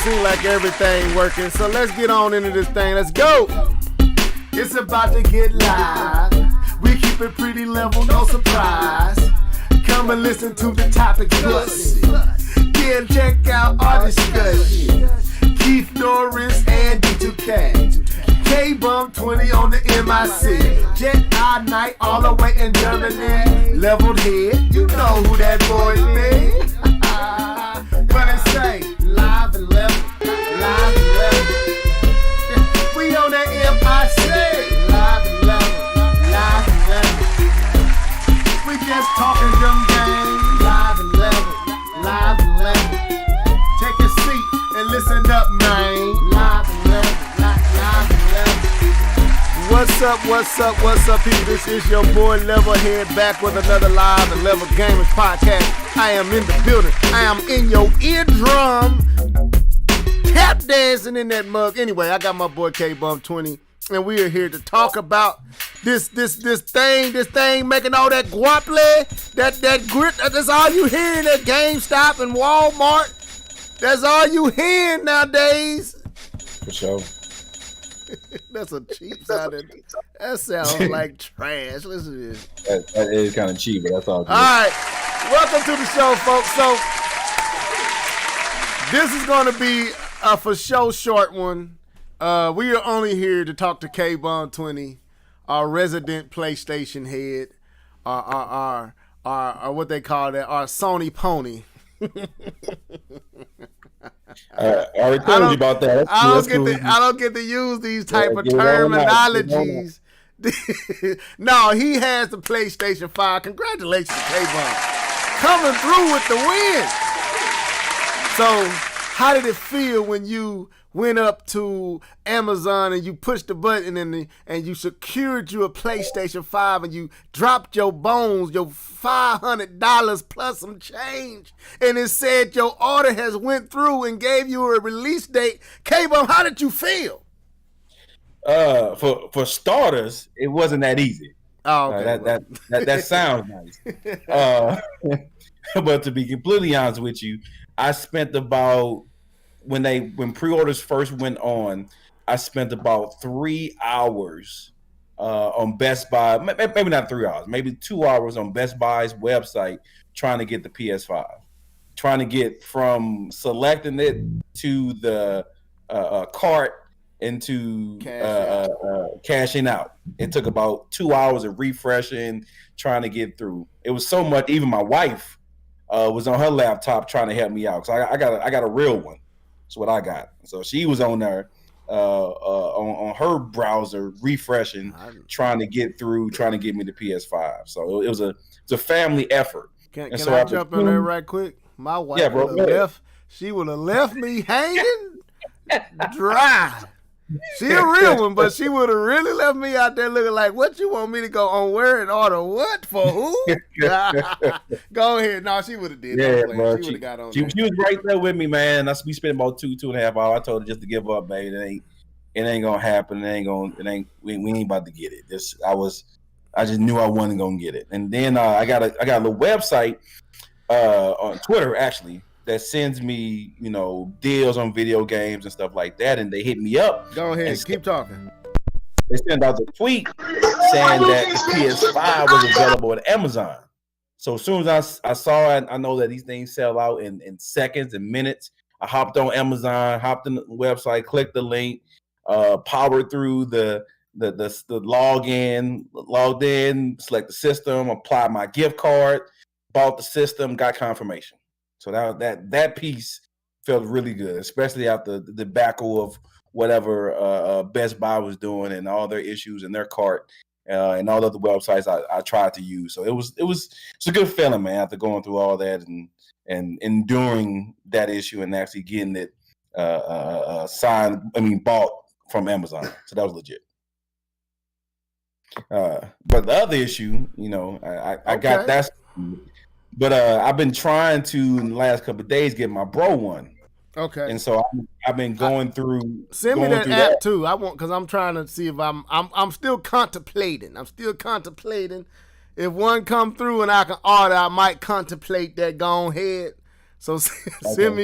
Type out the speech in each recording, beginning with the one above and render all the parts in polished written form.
seem like everything working. So let's get on into this thing. Let's go. It's about to get live. We keep it pretty level, no surprise. Come and listen to the topic plus. Yeah, check out our discussion. Keith Norris and D2K. K-Bump 20 on the MIC. Jet Eye Night all the way in Germany. Leveled head, you know who that boy is. What it say? Live and level. Live and level. We on that MIC. Live and level. Live and level. We just talking them games. Live and level. Live and level. Take a seat and listen up, man. Live and level. Live and level. What's up, people? This is your boy Levelhead back with another Live and Level Gamers podcast. I am in the building. I am in your eardrum. Tap dancing in that mug. Anyway, I got my boy K-Bump 20, and we are here to talk about this thing making all that guaple, that grit. That's all you hearing at GameStop and Walmart. That's all you hearing nowadays. For sure. That's a cheap sounding. That sounds like trash. Listen to this. That is kind of cheap, but that's all good. All right. Welcome to the show, folks. So, this is going to be a for show short one. We are only here to talk to K-Bump 20, our resident PlayStation head, our what they call that, our Sony pony. I already told you about that. I don't get to use these type of terminologies. No, he has the PlayStation 5. Congratulations to K-Bump. Coming through with the win. So, how did it feel when you went up to Amazon and you pushed the button and you secured you a PlayStation 5 and you dropped your bones, your $500 plus some change, and it said your order has went through and gave you a release date? K-Bump, how did you feel? For starters, it wasn't that easy. Oh, okay. That sounds nice. But to be completely honest with you, I spent about when pre-orders first went on, I spent about 3 hours on Best Buy. Maybe not 3 hours, maybe 2 hours on Best Buy's website trying to get the PS5. Trying to get from selecting it to the cart into cashing out. It took about 2 hours of refreshing, trying to get through. It was so much. Even my wife was on her laptop trying to help me out. So I got a real one. That's what I got. So she was on there on her browser refreshing, trying to get through, trying to get me the PS5. So it was a family effort. Can I jump in there right quick? My wife would have left me hanging dry. She a real one, but she would have really left me out there looking like, what you want me to go on where and order what for who? Go ahead. No, she would have did. Yeah, bro. She would have got on. She was right there with me, man. We spent about 2.5 hours. I told her just to give up, baby. It ain't gonna happen. We ain't about to get it. I just knew I wasn't gonna get it. And then I got a little website on Twitter actually that sends me, deals on video games and stuff like that, and they hit me up. Go ahead, keep talking. They sent out a tweet saying that the PS5 was available at Amazon. So as soon as I saw it, I know that these things sell out in seconds and minutes. I hopped on Amazon, hopped in the website, clicked the link, powered through the login, logged in, select the system, applied my gift card, bought the system, got confirmation. So that piece felt really good, especially after the debacle of whatever Best Buy was doing and all their issues in their cart and all other websites I tried to use. So it's a good feeling, man, after going through all that and enduring that issue and actually getting it bought from Amazon. So that was legit. But the other issue, I got that. But I've been trying to in the last couple of days get my bro one. Okay. And so I've been going through. Send me that app too. because I'm trying to see if I'm still contemplating. If one come through and I can order, I might contemplate that. Go ahead. So send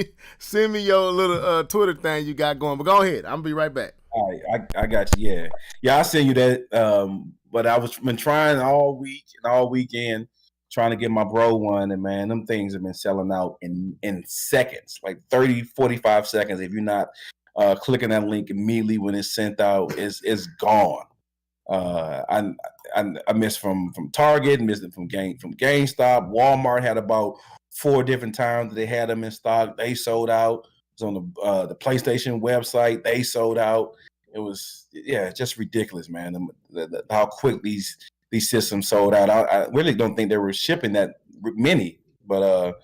me your little Twitter thing you got going. But go ahead. I'm gonna be right back. All right, I got you. Yeah, I'll send you that. But I was been trying all week and all weekend trying to get my bro one, and man, them things have been selling out in seconds, like 30, 45 seconds. If you're not clicking that link immediately when it's sent out, it's gone. I missed from Target, missed it from GameStop. Walmart had about 4 different times that they had them in stock. They sold out. It was on the PlayStation website. They sold out. It was just ridiculous, man. How quick these systems sold out. I really don't think they were shipping that many, but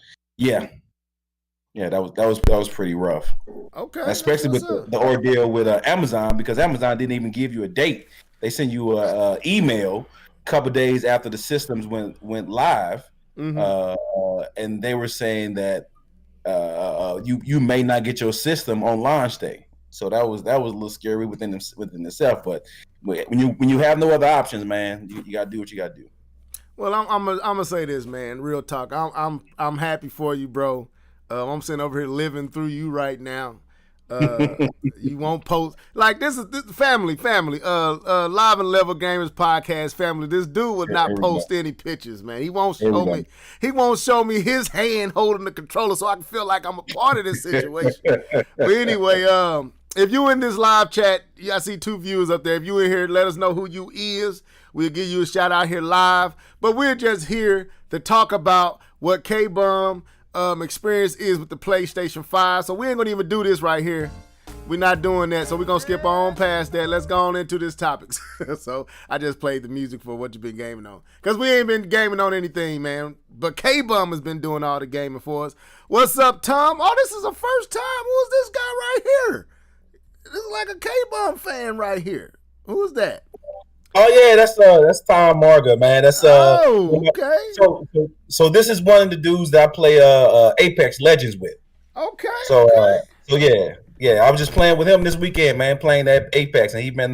that was pretty rough. Okay, especially with the ordeal with Amazon, because Amazon didn't even give you a date. They sent you a email a couple days after the systems went live, and they were saying that you may not get your system on launch day. So that was a little scary within itself. But when you have no other options, man, you gotta do what you gotta do. Well, I'm gonna say this, man. Real talk. I'm happy for you, bro. I'm sitting over here living through you right now. You won't post like this family. Live and Level Gamers podcast family. This dude would not post any pictures, man. He won't show me. He won't show me his hand holding the controller, so I can feel like I'm a part of this situation. But anyway, if you in this live chat, I see 2 viewers up there. If you in here, let us know who you is. We'll give you a shout out here live. But we're just here to talk about what K-Bum experience is with the PlayStation 5. So we ain't gonna even do this right here. We're not doing that. So we're gonna skip on past that. Let's go on into this topic. So I just played the music for what you've been gaming on. Because we ain't been gaming on anything, man. But K-Bum has been doing all the gaming for us. What's up, Tom? Oh, this is the first time. Who's this guy right here? This is like a K-Bum fan right here. Who's that? Oh yeah, that's Tom Marga, man. That's okay. So this is one of the dudes that I play Apex Legends with. Okay. So yeah, I was just playing with him this weekend, man, playing that Apex, and he been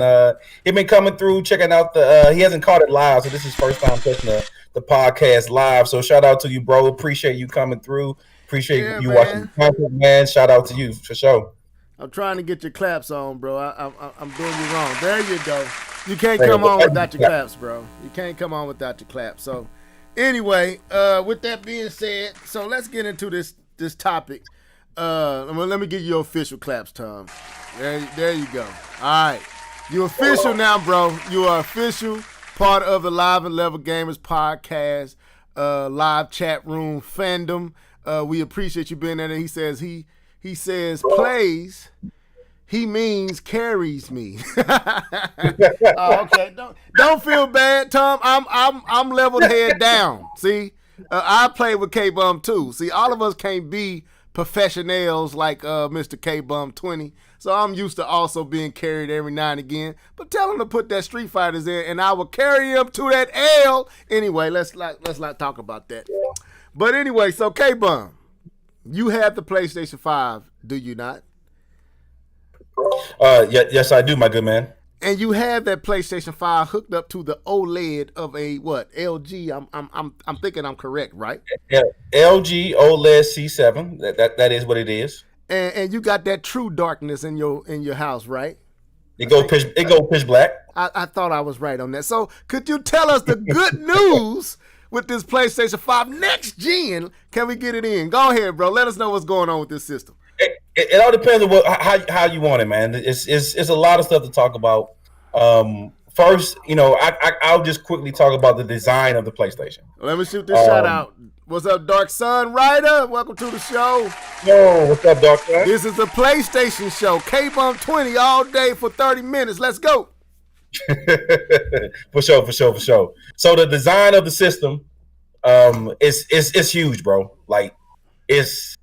coming through, checking out he hasn't caught it live, so this is his first time touching the podcast live. So shout out to you, bro. Appreciate you coming through. Appreciate you watching the content, man. Shout out to you for sure. I'm trying to get your claps on, bro. I'm doing you wrong. There you go. You can't come on without your claps, bro. You can't come on without your claps. So, anyway, with that being said, so let's get into this topic. Let me give you your official claps, Tom. There you go. All right, you official now, bro. You are official part of the Live and Level Gamers podcast, live chat room fandom. We appreciate you being there. He says plays. He means carries me. Oh, okay. Don't feel bad, Tom. I'm leveled head down. See, I play with K-Bum too. See, all of us can't be professionals like Mr. K-Bum 20. So I'm used to also being carried every now and again. But tell him to put that Street Fighters in, and I will carry him to that L. Anyway, let's not talk about that. But anyway, so K-Bum, you have the PlayStation 5, do you not? Yes, I do, my good man. And you have that PlayStation 5 hooked up to the OLED of a what? LG. I'm thinking I'm correct, right? Yeah, LG OLED C7. That is what it is. And you got that true darkness in your house, right? It go pitch black. I thought I was right on that. So could you tell us the good news with this PlayStation 5 next gen? Can we get it in? Go ahead, bro. Let us know what's going on with this system. It all depends on how you want it, man. It's a lot of stuff to talk about. First, I'll just quickly talk about the design of the PlayStation. Let me shoot this shout out. What's up, Dark Sun Rider? Welcome to the show. Yo, what's up, Dark Sun? This is the PlayStation show. K-Bum 20 all day for 30 minutes. Let's go. For sure. So the design of the system, it's huge, bro. Like it's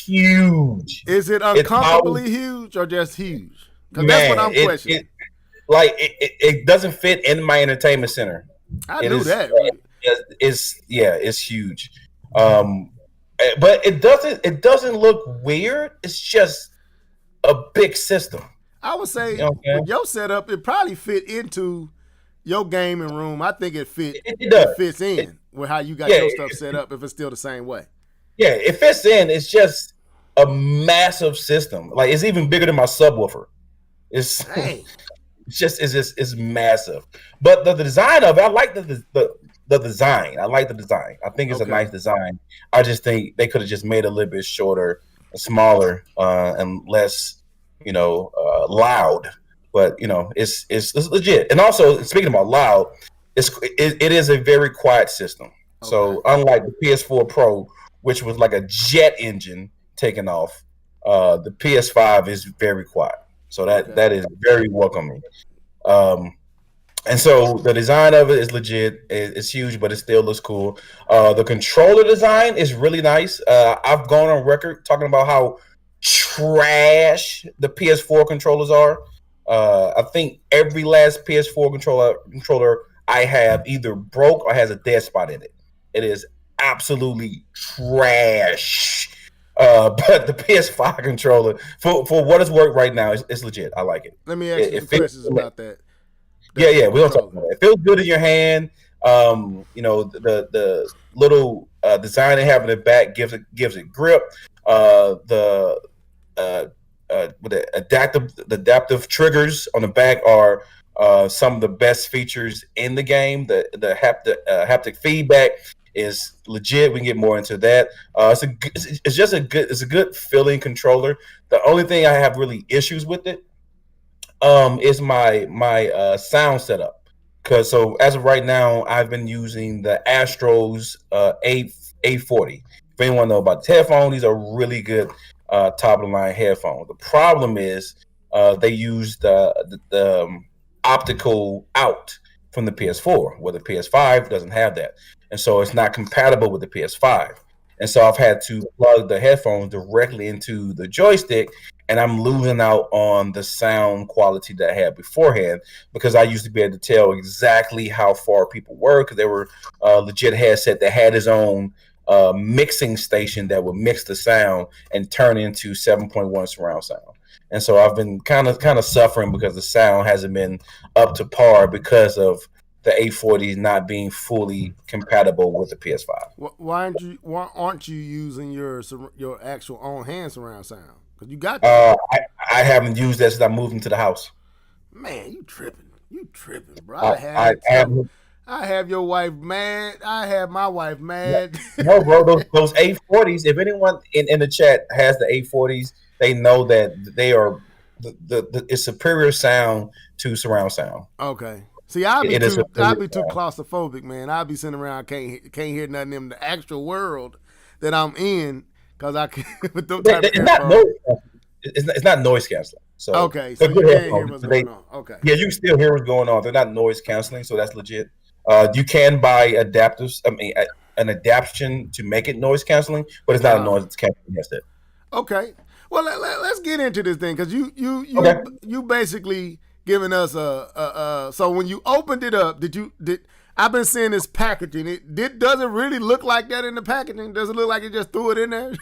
huge. Is it uncomfortably huge or just huge? Because that's what I'm questioning. It doesn't fit in my entertainment center. I knew that. It's huge. But it doesn't look weird. It's just a big system. I would say with your setup, it probably fit into your gaming room. I think it fits in with how you got your stuff set up if it's still the same way. Yeah, it fits in. It's just a massive system. Like it's even bigger than my subwoofer. It's Dang. it's massive. But the design of it, I like the design. I like the design. I think it's a Okay. nice design. I just think they could have just made it a little bit shorter, smaller, and less, loud. But it's legit. And also, speaking about loud, it is a very quiet system. Okay. So unlike the PS4 Pro, which was like a jet engine taking off, the PS5 is very quiet. So that Okay. that is very welcoming. Um, and so the design of it is legit. It's huge, but it still looks cool. The controller design is really nice. I've gone on record talking about how trash the PS4 controllers are. I think every last PS4 controller I have either broke or has a dead spot in it. It is absolutely trash. But the PS5 controller, for what it's worth right now, it's legit. I like it. Let me ask It, you it some feels questions about that. yeah, The yeah, we don't talk controller. about it. It feels good in your hand. The little design they have in the back gives it grip. The with the adaptive triggers on the back are some of the best features in the game. The haptic feedback is legit. We can get more into that. It's a good feeling controller. The only thing I have really issues with it is my sound setup. Cause so as of right now, I've been using the Astros A40. If anyone know about the headphones, these are really good top of the line headphones. The problem is they use the optical out from the PS4, where the PS5 doesn't have that, and so it's not compatible with the PS5. And so I've had to plug the headphones directly into the joystick, and I'm losing out on the sound quality that I had beforehand because I used to be able to tell exactly how far people were because they were legit headset that had his own mixing station that would mix the sound and turn into 7.1 surround sound. And so I've been kind of suffering because the sound hasn't been up to par because of the 840s not being fully compatible with the PS5. Why aren't you using your actual own hand surround sound? Because you got that. I haven't used that since I moved into the house. Man, you tripping. You tripping, bro. I, I I, had I some. haven't. I have your wife mad. I have my wife mad. No, bro, those 840s. If anyone in the chat has the 840s, they know that they are it's superior sound to surround sound. Okay. See, I'd be It is too I'd superior be too sound. claustrophobic, man. I'd be sitting around can't hear nothing in the actual world that I'm in because I can't with them type of It's not headphones. noise. It's not noise canceling. So Okay, so they're you good can't hear headphones. what's But they going on. Okay. yeah, you can still hear what's going on. They're not noise canceling, so that's legit. You can buy adapters. I mean, an adaptation to make it noise canceling, but it's not a Uh noise canceling headset. okay. Well, let's get into this thing because Okay. you basically giving us a so when you opened it up, did I've been seeing this packaging. Does it really look like that in the packaging? Does it look like it just threw it in there?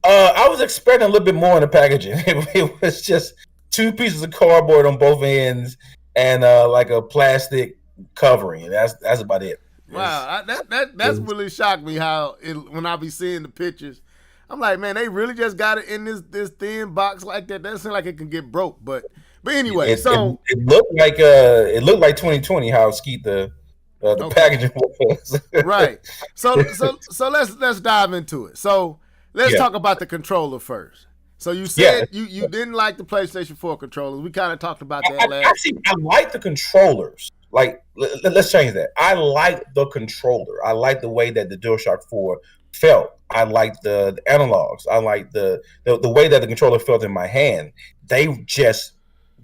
I was expecting a little bit more in the packaging. It was just two pieces of cardboard on both ends and like a plastic covering. That's about it. Wow, It's, that's it's, really shocked me how when I be seeing the pictures, I'm like, man, they really just got it in this thin box like that. That seems like it can get broke, but anyway, it, it, so it looked like 2020 how skeet the okay, packaging was. right. So let's dive into it. So let's Yeah, talk about the controller first. So you yeah. said you didn't like the PlayStation 4 controllers. We kind of talked about that last. Actually, I like the controllers. Like, let's change that. I like the controller. I like the way that the DualShock 4 felt. I like the analogs. I like the way that the controller felt in my hand. They just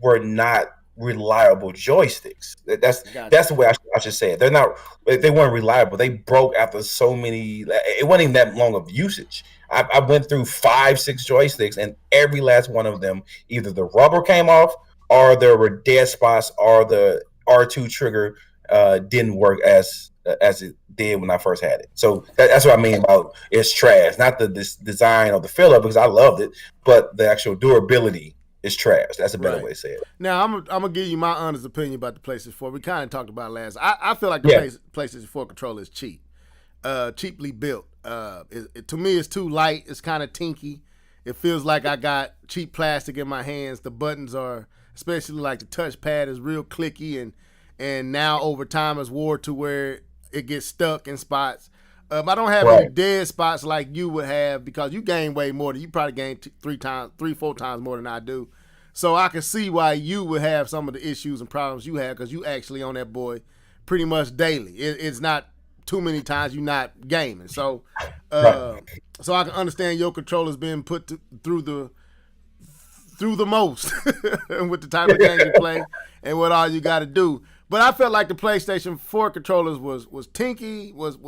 were not reliable joysticks. That's Gotcha. the way I should say it. They weren't reliable. They broke after so many. It wasn't even that long of usage. I went through 5, 6 joysticks, and every last one of them, either the rubber came off, or there were dead spots, or the R2 trigger didn't work as it did when I first had it. So that's what I mean about it's trash. Not the design or the fill up because I loved it, but the actual durability is trash. That's a better Right. way to say it. Now I'm gonna give you my honest opinion about the PlayStation 4. We kind of talked about it last. I feel like the Yeah, PlayStation 4 controller is cheap, cheaply built. to me it's too light. It's kind of tinky. It feels like I got cheap plastic in my hands. The buttons are, especially like the touchpad, is real clicky, and now over time has wore to where it gets stuck in spots. I don't have any dead spots like you would have because you gain way more. You probably gain 4 times more than I do. So I can see why you would have some of the issues and problems you have because you actually on that boy pretty much daily. It's not too many times you're not gaming. So so I can understand your controller's being put through the most with the type of games you play and what all you got to do. But I felt like the PlayStation 4 controllers was tinky, was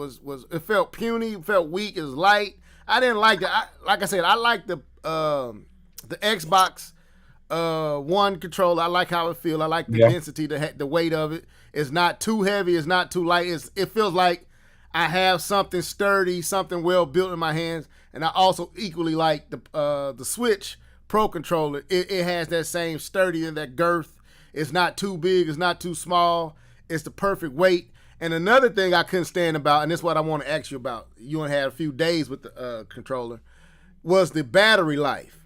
it felt puny, it felt weak, it was light. I didn't like that. Like I said, I like the Xbox One controller. I like how it feels. I like the density, the weight of it. It's not too heavy. It's not too light. It feels like I have something sturdy, something well built in my hands. And I also equally like the Switch Pro controller. It has that same sturdy and that girth. It's not too big. It's not too small. It's the perfect weight. And another thing I couldn't stand about, and this is what I want to ask you about, you only had a few days with the controller, was the battery life.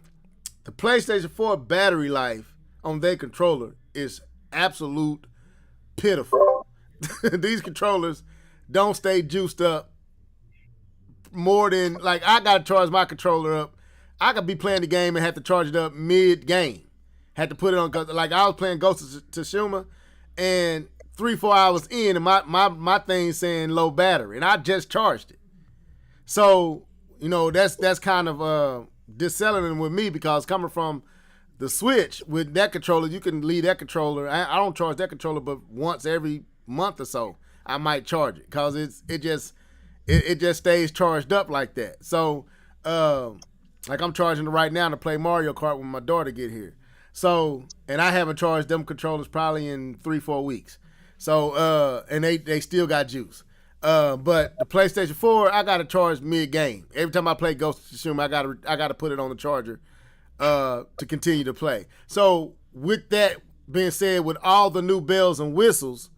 The PlayStation 4 battery life on their controller is absolute pitiful. These controllers don't stay juiced up more than, like, I got to charge my controller up. I could be playing the game and have to charge it up mid-game. Had to put it on, cause like I was playing Ghost of Tsushima, and 3-4 hours in, and my thing's saying low battery, and I just charged it. So that's kind of disselling with me because coming from the Switch with that controller, you can leave that controller. I don't charge that controller, but once every month or so, I might charge it because it just stays charged up like that. So like I'm charging it right now to play Mario Kart when my daughter get here. So, and I haven't charged them controllers probably in 3-4 weeks. So, and they still got juice. But the PlayStation 4, I got to charge mid-game. Every time I play Ghost of Tsushima, I got to put it on the charger to continue to play. So, with that being said, with all the new bells and whistles,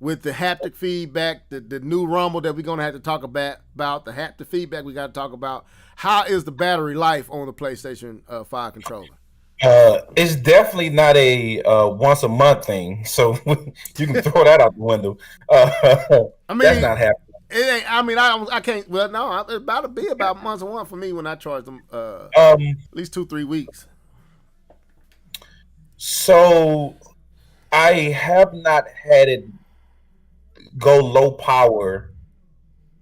with the haptic feedback, the new rumble that we're going to have to talk about, the haptic feedback we got to talk about, how is the battery life on the PlayStation 5 controller? It's definitely not a once a month thing, so you can throw that out the window. I mean, that's not happening. It ain't. I mean, I can't. Well, no, it's about to be about months and one for me when I charge them. At least 2-3 weeks. So I have not had it go low power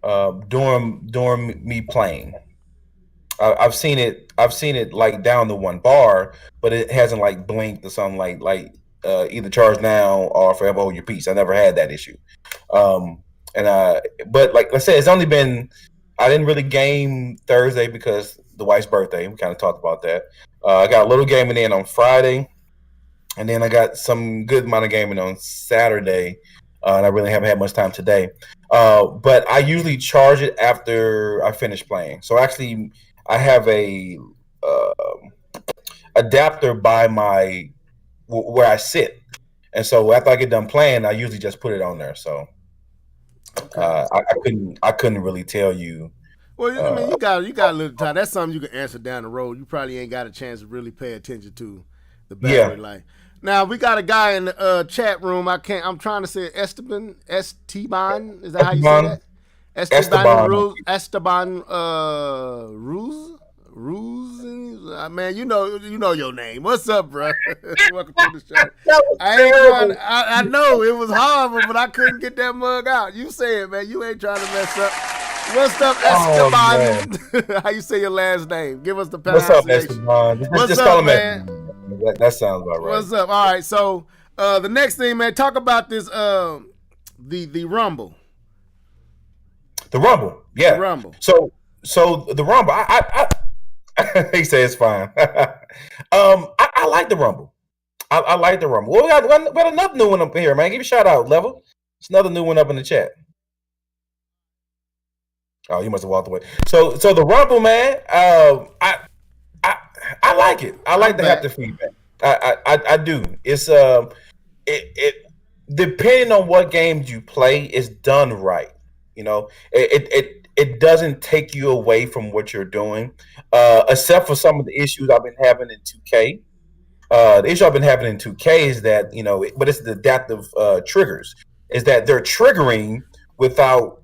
during me playing. I've seen it like down to 1 bar, but it hasn't like blinked or something like either charge now or forever hold your peace. I never had that issue. But like I said, it's only been, I didn't really game Thursday because the wife's birthday. We kind of talked about that. I got a little gaming in on Friday, and then I got some good amount of gaming on Saturday. And I really haven't had much time today. But I usually charge it after I finish playing. So actually, I have a adapter by where I sit, and so after I get done playing, I usually just put it on there. So I couldn't really tell you. Well, I mean, you got a little time. That's something you can answer down the road. You probably ain't got a chance to really pay attention to the battery life. Now we got a guy in the chat room. I'm trying to say Esteban. Is that how you say that? Esteban Ruse. Man, you know your name. What's up, bro? Welcome to the show. I know it was horrible, but I couldn't get that mug out. You say it, man. You ain't trying to mess up. What's up, Esteban? How you say your last name? Give us the pronunciation. What's up, Esteban? What's up, man? That sounds about right. What's up? All right, so the next thing, man, talk about this the Rumble. The Rumble, yeah. The Rumble. So the Rumble, I he says it's fine. I like the Rumble. I like the Rumble. Well, we got another new one up here, man. Give you a shout out, Level. It's another new one up in the chat. Oh, you must have walked away. So the Rumble, man. I like it. I like the haptic feedback. I do. It's it depending on what games you play, it's done right. You know, it it doesn't take you away from what you're doing, except for some of the issues I've been having in 2K. The issue I've been having in 2K is that, but it's the adaptive triggers, is that they're triggering without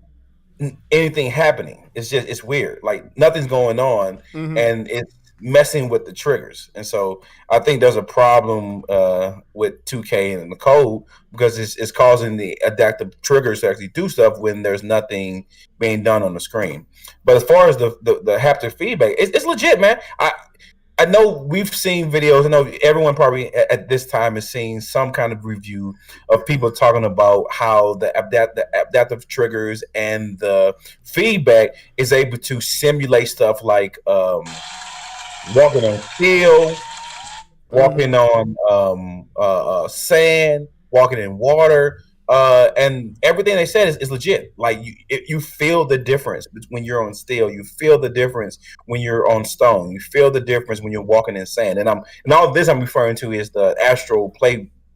anything happening. It's weird. Like nothing's going on, and it's messing with the triggers. And so I think there's a problem with 2K and the code, because it's causing the adaptive triggers to actually do stuff when there's nothing being done on the screen. But as far as the haptic feedback, it's legit, man. I know we've seen videos. I know everyone probably at this time has seen some kind of review of people talking about how the adaptive triggers and the feedback is able to simulate stuff like walking on steel, walking on sand, walking in water. And everything they said is legit. Like you feel the difference when you're on steel. You feel the difference when you're on stone. You feel the difference when you're walking in sand. And all this I'm referring to is the Astro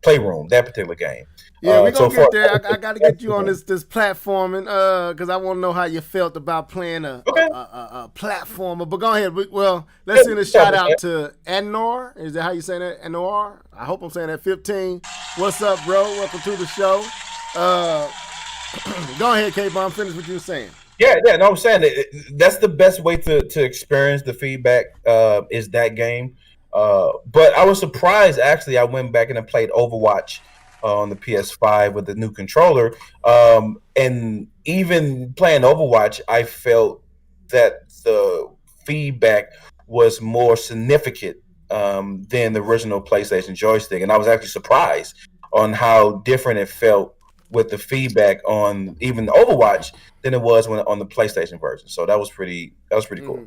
Playroom, that particular game. Yeah, we gonna get there. I got to get you on this platforming, because I want to know how you felt about playing a platformer. But go ahead. Well, let's send a shout out to Anor. Is that how you say that? Anor? I hope I'm saying that. 15. What's up, bro? Welcome to the show. Go ahead, K-Bomb. Finish what you were saying. Yeah. No, I'm saying that's the best way to experience the feedback. Is that game. But I was surprised. Actually, I went back and I played Overwatch on the PS5 with the new controller. And even playing Overwatch, I felt that the feedback was more significant than the original PlayStation joystick. And I was actually surprised on how different it felt with the feedback on even the Overwatch than it was on the PlayStation version. So that was pretty cool.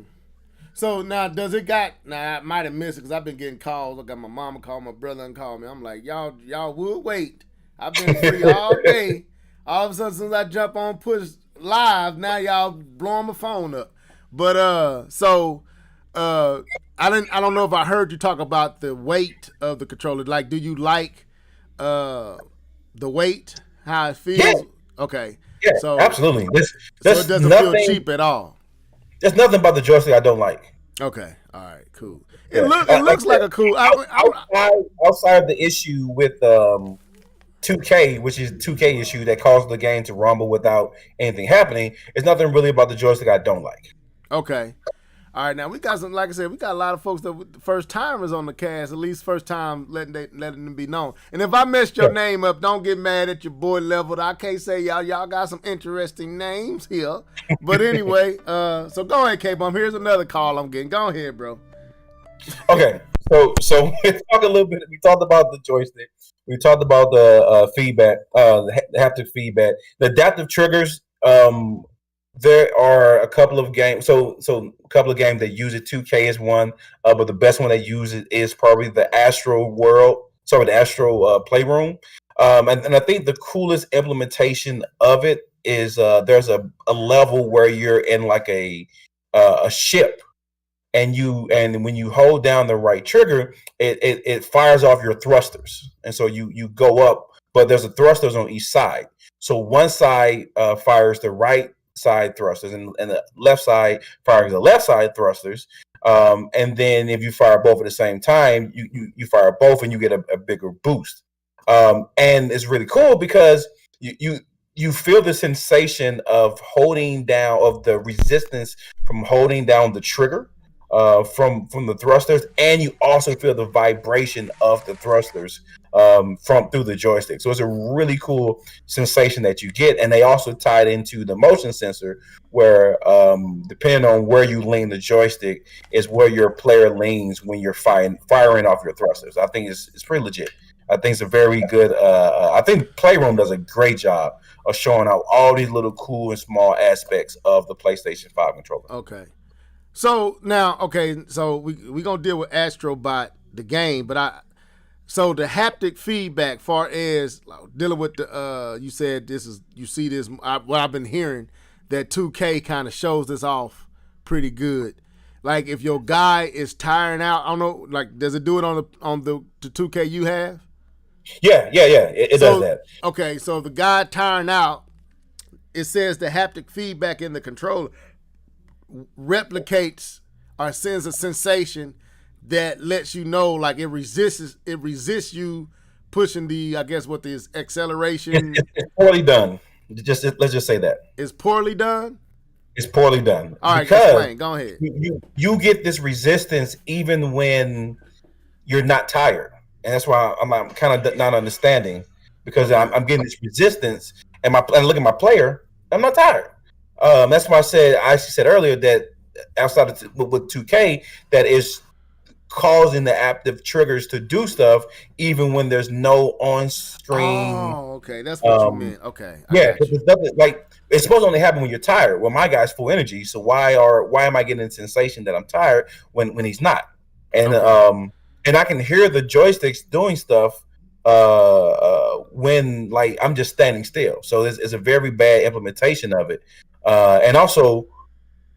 So now, I might have missed it because I've been getting calls. I got my mama call, my brother call me. I'm like, y'all would wait. I've been free all day. All of a sudden, as soon as I jump on push live, now y'all blowing my phone up. But I don't know if I heard you talk about the weight of the controller. Like, do you like the weight, how it feels? Yeah. Okay. Yeah, so absolutely. So it doesn't feel cheap at all. There's nothing about the joystick I don't like. Okay, all right, cool. It looks like a cool. Outside of the issue with 2K, which is 2K issue that caused the game to rumble without anything happening, there's nothing really about the joystick I don't like. Okay. All right, now we got some. Like I said, we got a lot of folks that first timers on the cast. At least first time letting them be known. And if I messed your name up, don't get mad at your boy Leveled. I can't say y'all got some interesting names here. But anyway, so go ahead, K-Bomb. Here's another call I'm getting. Go ahead, bro. Okay, so we talked a little bit. We talked about the joystick. We talked about the feedback, the haptic feedback, the adaptive triggers. There are a couple of games. So a couple of games that use it. 2K is one, but the best one that uses it is probably the Astro Playroom. And I think the coolest implementation of it is there's a level where you're in like a ship, and when you hold down the right trigger, it fires off your thrusters, and so you go up, but there's a thrusters on each side. So one side fires the right side thrusters, and the left side fires the left side thrusters. And then if you fire both at the same time, you fire both and you get a bigger boost. And it's really cool because you feel the sensation of holding down, of the resistance from holding down the trigger from the thrusters, and you also feel the vibration of the thrusters from through the joystick. So it's a really cool sensation that you get, and they also tied into the motion sensor, where depending on where you lean the joystick is where your player leans when you're firing off your thrusters. I think it's pretty legit. I think it's a very good. I think Playroom does a great job of showing out all these little cool and small aspects of the PlayStation 5 controller. Okay. So now, so we gonna deal with Astrobot, the game, so the haptic feedback, far as dealing with the, you said you see this, what I've been hearing, that 2K kind of shows this off pretty good. Like if your guy is tiring out, I don't know, like does it do it on the 2K you have? Yeah, it does that. Okay, so the guy tiring out, it says the haptic feedback in the controller replicates or sends a sensation that lets you know, like it resists you pushing the, I guess what is acceleration. It's poorly done. Let's just say that Is poorly done. it's poorly done All right, because explain. Go ahead. you get this resistance even when you're not tired, and that's why I'm kind of not understanding because Okay. I'm getting this resistance, and look at my player, I'm not tired. That's why I actually said earlier that outside of with 2K that is causing the active triggers to do stuff even when there's no on-screen. Oh, okay. That's what you meant. Okay, I Yeah, got because you. it's nothing like it's supposed to only happen when you're tired. Well, my guy's full energy, so why am I getting the sensation that I'm tired when he's not? And Okay. and I can hear the joysticks doing stuff when like I'm just standing still. So it's a very bad implementation of it. And also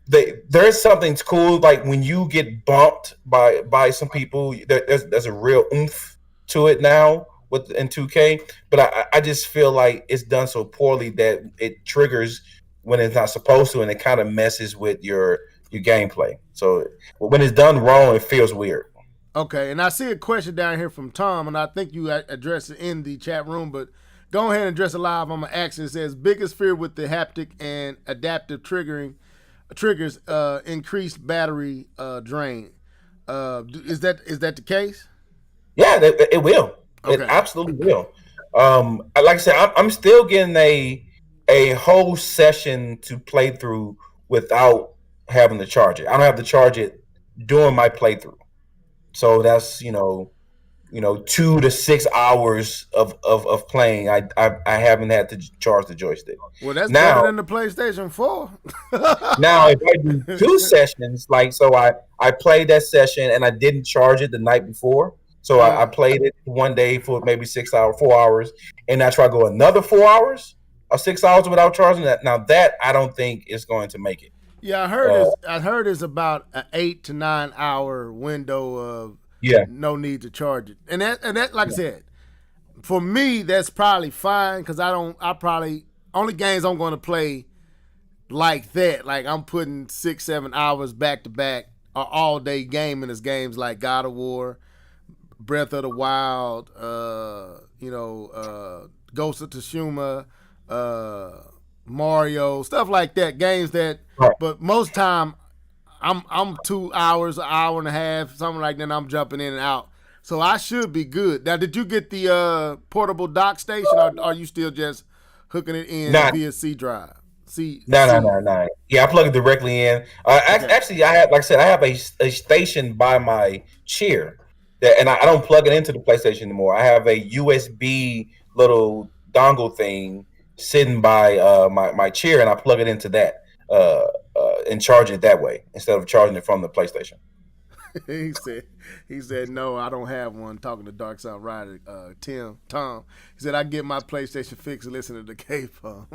there's something cool like when you get bumped by some people. There's a real oomph to it now with in 2K, but I just feel like it's done so poorly that it triggers when it's not supposed to, and it kind of messes with your gameplay. So when it's done wrong, it feels weird. Okay, and I see a question down here from Tom, and I think you addressed it in the chat room, but go ahead and address it live. I'm gonna ask it. It says biggest fear with the haptic and adaptive triggers increased battery drain. Is that the case? Yeah, it will. It Okay. absolutely will. Like I said, I'm still getting a whole session to play through without having to charge it. I don't have to charge it during my playthrough. So that's 2 to 6 hours of playing. I haven't had to charge the joystick. Well, that's better Now than the PlayStation 4. now if I do 2 sessions, like so I played that session and I didn't charge it the night before. So I uh, played it one day for maybe 6 hours, 4 hours, and I try to go another 4 hours or 6 hours without charging that. Now that I don't think is going to make it. yeah, Uh, I heard it's about an 8 to 9 hour window of yeah, no need to charge it, and that like I said, for me that's probably fine because I probably only games I'm going to play like that. Like I'm putting 6 7 hours back to back or all day gaming is games like God of War, Breath of the Wild, Ghost of Tsushima, uh, Mario, stuff like that. Games that, right. but most time I'm 2 hours, an hour and a half, something like that. And I'm jumping in and out, so I should be good. Now, did you get the portable dock station, or are you still just hooking it in Not via C drive? C No, no, C. no, no. Yeah, I plug it directly in. Okay. Actually, I have, like I said, I have a station by my chair that, and I don't plug it into the PlayStation anymore. I have a USB little dongle thing sitting by my chair, and I plug it into that and charge it that way instead of charging it from the PlayStation. he said he said no, I don't have one. Talking to Dark Side Rider, Tom. He said I get my PlayStation fixed listening to K-pop.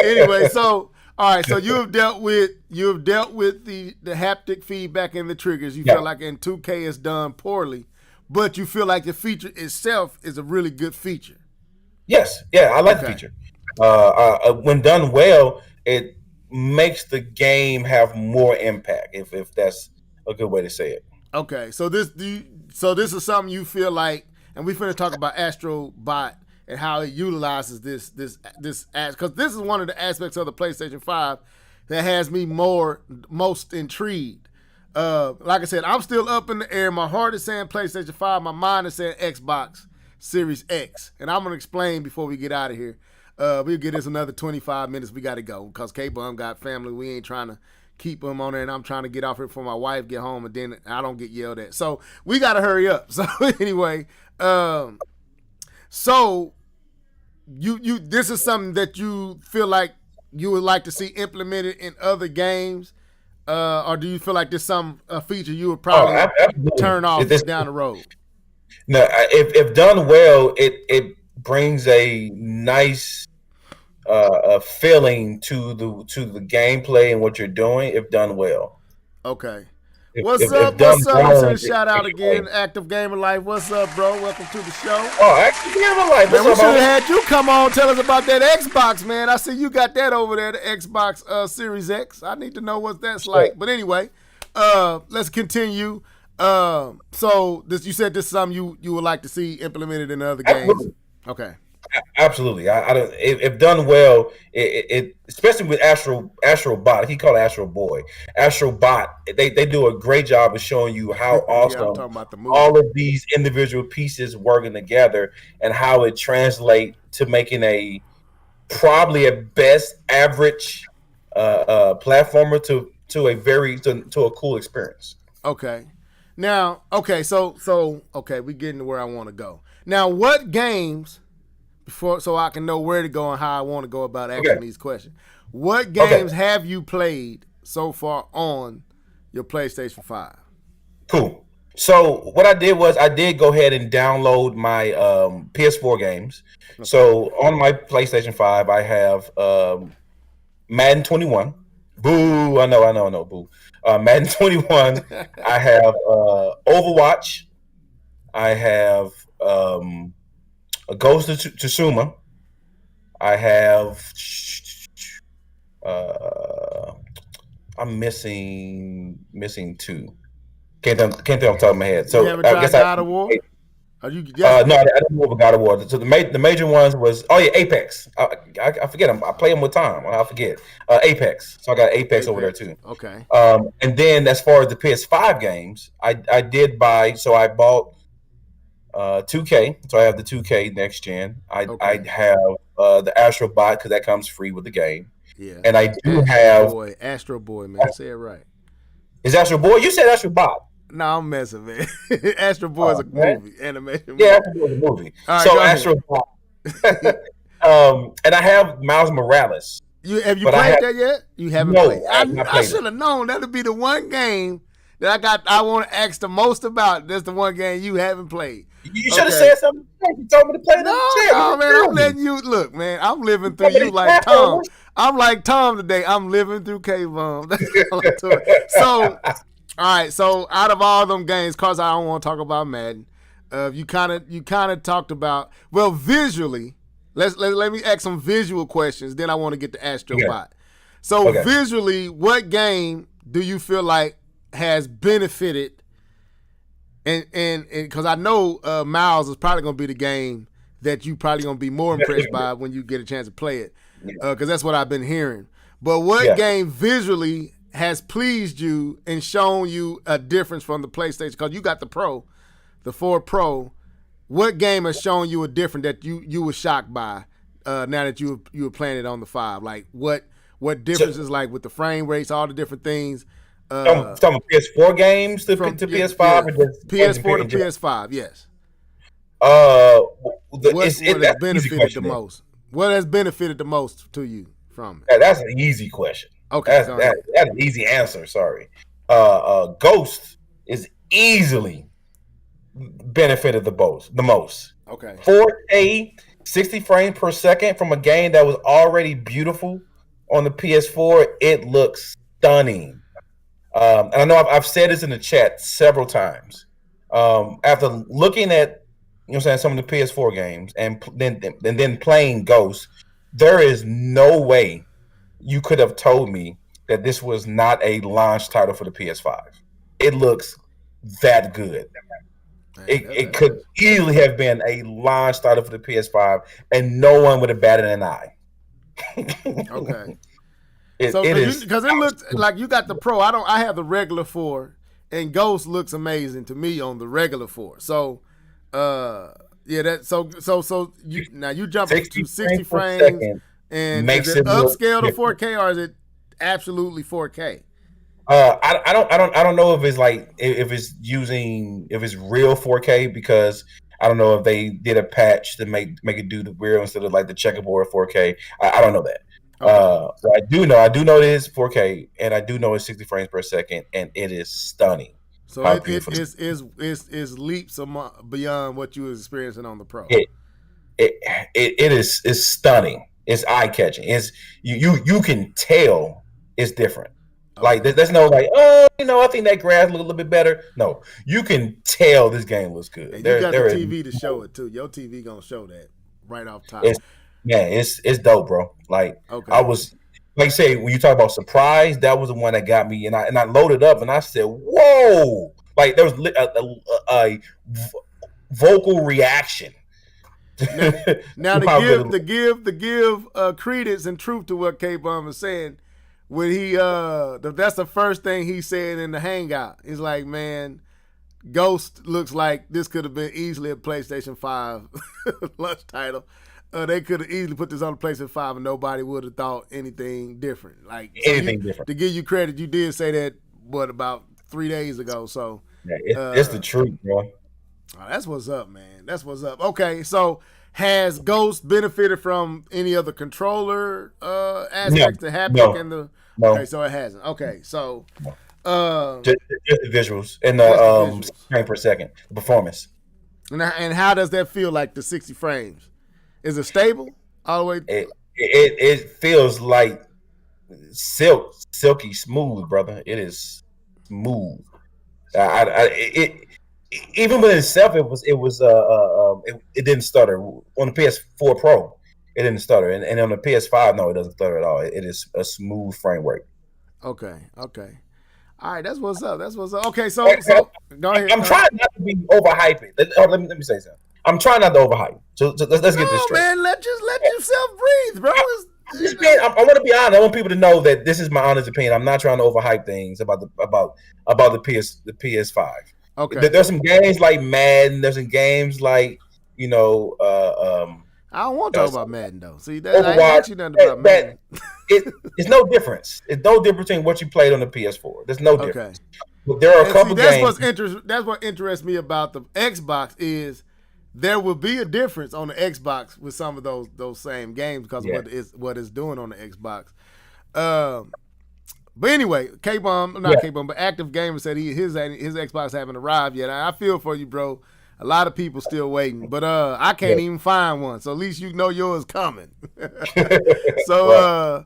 Anyway, so all right, so you have dealt with the haptic feedback and the triggers. You Yeah. feel like in 2K it's done poorly, but you feel like the feature itself is a really good feature. Yes. Yeah, I like the Okay. feature. When done well, it makes the game have more impact. If that's a good way to say it. Okay, so this is something you feel like, and we finna talk about Astro Bot and how it utilizes this because this is one of the aspects of the PlayStation 5 that has me most intrigued. Like I said, I'm still up in the air. My heart is saying PlayStation 5. My mind is saying Xbox Series X, and I'm gonna explain before we get out of here. We'll get this another 25 minutes. We got to go because K-Bum got family. We ain't trying to keep him on there, and I'm trying to get off here before my wife get home, and then I don't get yelled at. So we got to hurry up. So anyway, so you this is something that you feel like you would like to see implemented in other games, or do you feel like there's some feature you would Oh, probably absolutely. turn off down the road? No, if done well, it brings a nice feeling to the gameplay and what you're doing. If done well, Okay. What's if up? done What's up? Let me wrong, send a shout out it again. Active Gamer Life. What's up, bro? Welcome to the show. oh, actually, yeah, my life. Man, we What's should up, have homie? had you come on, tell us about that Xbox, man. I see you got that over there, the Xbox Series X. I need to know what that's Sure. like. But anyway, let's continue. So this, you said this is something you would like to see implemented in other games. Absolutely. Okay. Absolutely, I don't. If done well, it especially with Astro Bot, he called it Astro Boy, Astro Bot. They do a great job of showing you how Yeah, I'm awesome talking about the movie. all of these individual pieces working together and how it translate to making a probably a best average platformer to a very to a cool experience. Okay. Now, okay, so okay, we getting to where I want to go. Now, what games before so I can know where to go and how I want to go about asking Okay, these questions. What okay, games have you played so far on your PlayStation 5? cool. So what I did was I did go ahead and download my PS4 games. Okay. So on my PlayStation 5, I have Madden 21. Boo! I know. Boo! Madden 21. I have Overwatch. I have a Ghost of Tsushima. I have. Uh, I'm missing two. Can't think off the top of my head. You So haven't I tried guess I. God of War? Are you yes? No, I didn't move a God of War. So the major ones was Apex. I forget them. I play them with time. I forget Apex. So I got Apex over there Apex. too. Okay. And then as far as the PS5 games, I did buy. So I bought 2K. So I have the 2K next gen. I Okay. have the Astro Bot because that comes free with the game, Yeah. and I do have. Astro Boy, man. Say it right. Is Astro Boy? You said Astro Bot. No, I'm messing, man. Astro Boy is Oh a man, movie, animation yeah, movie. Astro Boy is a movie. All right, So go ahead. Astro Bot. And I have Miles Morales, Have you but I played have that yet? You haven't played. no, I have not I played it. should have known that'd be the one game that I want to ask the most about. That's the one game you haven't played. You should have Okay. said something. You told me to play them. No, Shit, no, you man. I'm tell me. letting you look, man. I'm living You through told me you to like chat Tom. I'm like Tom today. I'm living through K-Bomb. That's all I'm doing. So, all right. So, out of all them games, cause I don't want to talk about Madden. You kind of talked about visually. Let me ask some visual questions. Then I want to get to Okay. Astrobot. So Okay. visually, what game do you feel like has benefited? And because I know Miles is probably going to be the game that you probably going to be more impressed by when you get a chance to play it, because that's what I've been hearing. But what Yeah. game visually has pleased you and shown you a difference from the PlayStation? Because you got the Pro, the 4 Pro. What game has shown you a difference that you were shocked by now that you were playing it on the 5? Like what differences like with the frame rates, all the different things. Some PS4 games to From PS5 or just PS4 to in general? PS5, yes. Uh, What has that's an easy benefited the question. Then. most? What has benefited the most to you from it? That's an easy question. Okay, go ahead. That's an easy answer. Sorry. Ghost is easily benefited the most. Okay. 4K, 60 frames per second from a game that was already beautiful on the PS4. It looks stunning. And I know I've said this in the chat several times. After looking at, you know, what I'm saying, some of the PS4 games and then playing Ghost, there is no way you could have told me that this was not a launch title for the PS5. It looks that good. It could easily have been a launch title for the PS5, and no one would have batted an eye. Okay. It So is because it looked like you got the Pro. I have the regular 4, and Ghost looks amazing to me on the regular 4. So yeah, that so you now you jump to 60 per frames, second and makes is it it look upscale to different. 4K or is it absolutely 4K? I don't know if it's like if it's real 4K, because I don't know if they did a patch to make it do the real instead of like the checkerboard 4K. I don't know that. Okay. So I do know it is 4K, and I do know it's 60 frames per second, and it is stunning. So How it beautiful is leaps beyond what you was experiencing on the Pro. it it is stunning. It's eye catching. It's you can tell it's different. Like there's no like, oh, I think that grass look a little bit better. No, you can tell this game looks good. And you got the TV to show it too. Your TV gonna show that right off top. It's dope, bro. Like okay. I was, like you say, when you talk about surprise, that was the one that got me, and I loaded up and I said, whoa! Like there was a vocal reaction. Now to give credence and truth to what K-Bomb is saying, when he that's the first thing he said in the hangout. He's like, man, Ghost looks like this could have been easily a PlayStation 5 launch title. They could have easily put this on the PlayStation 5 and nobody would have thought anything different. Like anything different. To give you credit, you did say that about 3 days ago. So yeah, it's the truth, bro. Oh, that's what's up, man. That's what's up. Okay, so has Ghost benefited from any other controller aspects, the haptic and the? No. Okay, so it hasn't. Okay, so just the visuals and the frame per second, the performance. And how does that feel like the 60 frames? Is it stable all the way? It feels like silky smooth, brother. It is smooth. Even with itself, it didn't stutter on the PS4 Pro. It didn't stutter, and on the PS5, no, it doesn't stutter at all. It is a smooth framework. Okay. All right, that's what's up. Okay, so go ahead. I'm trying not to be overhyping. Let me say something. I'm trying not to overhype. So let's get this straight. Man, let yourself breathe, bro. I want to be honest. I want people to know that this is my honest opinion. I'm not trying to overhype things about the PS5. Okay. There's some games like Madden. There's some games like I don't want to talk about Madden though. See, I ain't actually nothing about Madden. It's no difference. It's no difference between what you played on the PS4. There's no difference. But there are a couple games. That's what interests me about the Xbox is there will be a difference on the Xbox with some of those same games because of what it's doing on the Xbox. But anyway, but Active Gamer said his Xbox haven't arrived yet. I feel for you, bro. A lot of people still waiting, but I can't even find one. So at least you know yours coming. So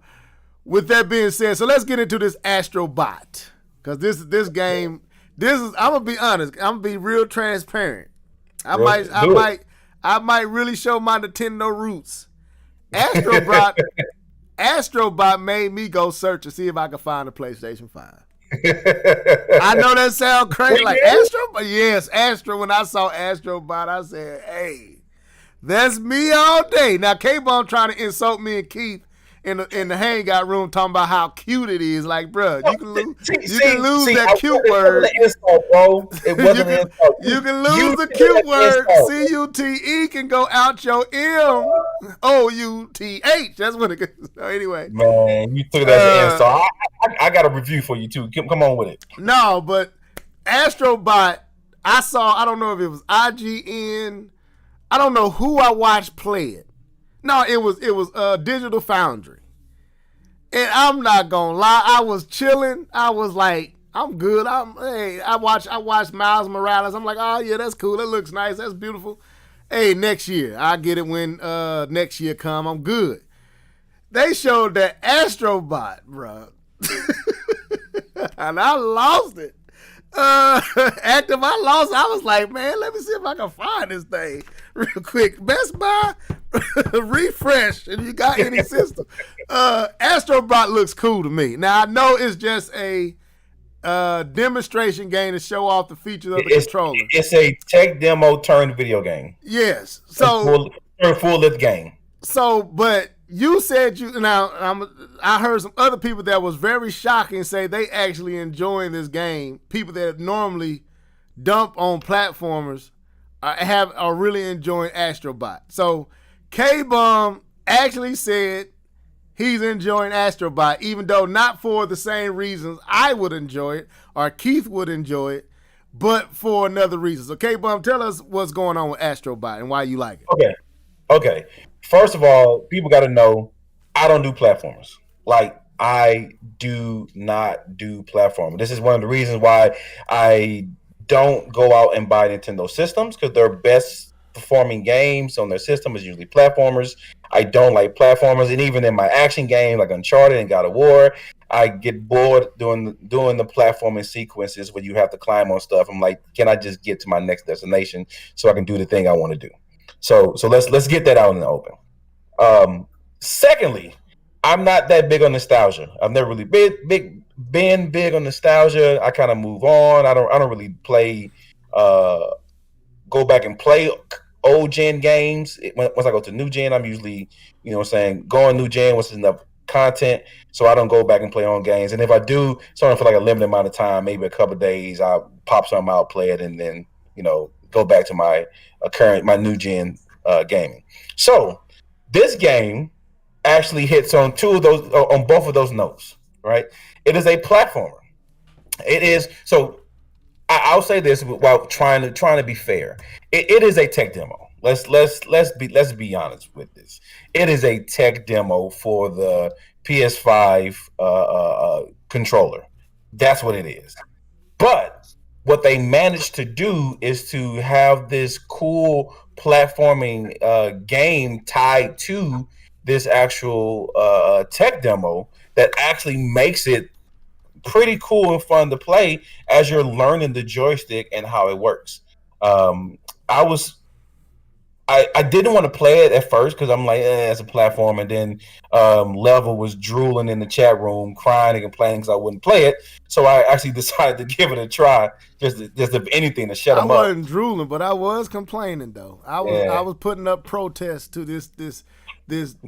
with that being said, so let's get into this Astrobot because this game. I'm gonna be honest. I'm gonna be real transparent. I might really show my Nintendo roots. Astrobot made me go search to see if I could find a PlayStation 5. I know that sounds crazy, like Astro, but yes, Astro. When I saw Astrobot, I said, "Hey, that's me all day." Now, K-Bomb trying to insult me and Keith in the hangout room, talking about how cute it is. Like, bro, you can lose that cute word. Insult, bro. It wasn't an insult. You can lose the cute word. CUTE can go out your MOUTH. That's what it goes. So anyway, man, you took that as an insult. I got a review for you too. Come on with it. No, but Astrobot, I don't know if it was IGN. I don't know who I watched play it. No, it was Digital Foundry. And I'm not gonna lie, I was chilling. I was like, I'm good. I watched Miles Morales. I'm like, oh yeah, that's cool. That looks nice. That's beautiful. Hey, next year. I get it when next year come. I'm good. They showed that Astrobot, bro. And I lost it. Active, I lost. I was like, man, let me see if I can find this thing real quick. Best Buy, refresh, and you got any system. Astrobot looks cool to me. Now I know it's just a demonstration game to show off the features of the controller. It's a tech demo turned video game. Yes, so full lift game. So, but you said I heard some other people that was very shocking say they actually enjoying this game. People that normally dump on platformers are really enjoying Astrobot. So K-Bomb actually said he's enjoying Astrobot, even though not for the same reasons I would enjoy it or Keith would enjoy it, but for another reason. So K-Bomb, tell us what's going on with Astrobot and why you like it. Okay. First of all, people got to know I don't do platformers. Like, I do not do platformers. This is one of the reasons why I don't go out and buy Nintendo systems, because their best performing games on their system is usually platformers. I don't like platformers. And even in my action game, like Uncharted and God of War, I get bored doing the platforming sequences where you have to climb on stuff. I'm like, can I just get to my next destination so I can do the thing I want to do? So let's get that out in the open. Secondly, I'm not that big on nostalgia. I've never really been big on nostalgia. I kind of move on. I don't really play uh go back and play old gen games. Once I go to new gen, I'm usually, what I'm saying, going new gen once there's enough content. So I don't go back and play on games. And if I do, it's only for like a limited amount of time, maybe a couple of days. I'll pop something out, play it, and then go back to my new gen gaming. So this game actually hits on both of those notes, right? It is a platformer. It is so. I'll say this while trying to be fair. It is a tech demo. Let's be honest with this. It is a tech demo for the PS5 controller. That's what it is. But what they managed to do is to have this cool platforming game tied to this actual tech demo that actually makes it pretty cool and fun to play as you're learning the joystick and how it works. Um, I was I didn't want to play it at first because I'm like, it's a platform, and then Level was drooling in the chat room, crying and complaining because I wouldn't play it. So I actually decided to give it a try, just if anything to shut him up. I wasn't drooling, but I was complaining though. I was putting up protests to this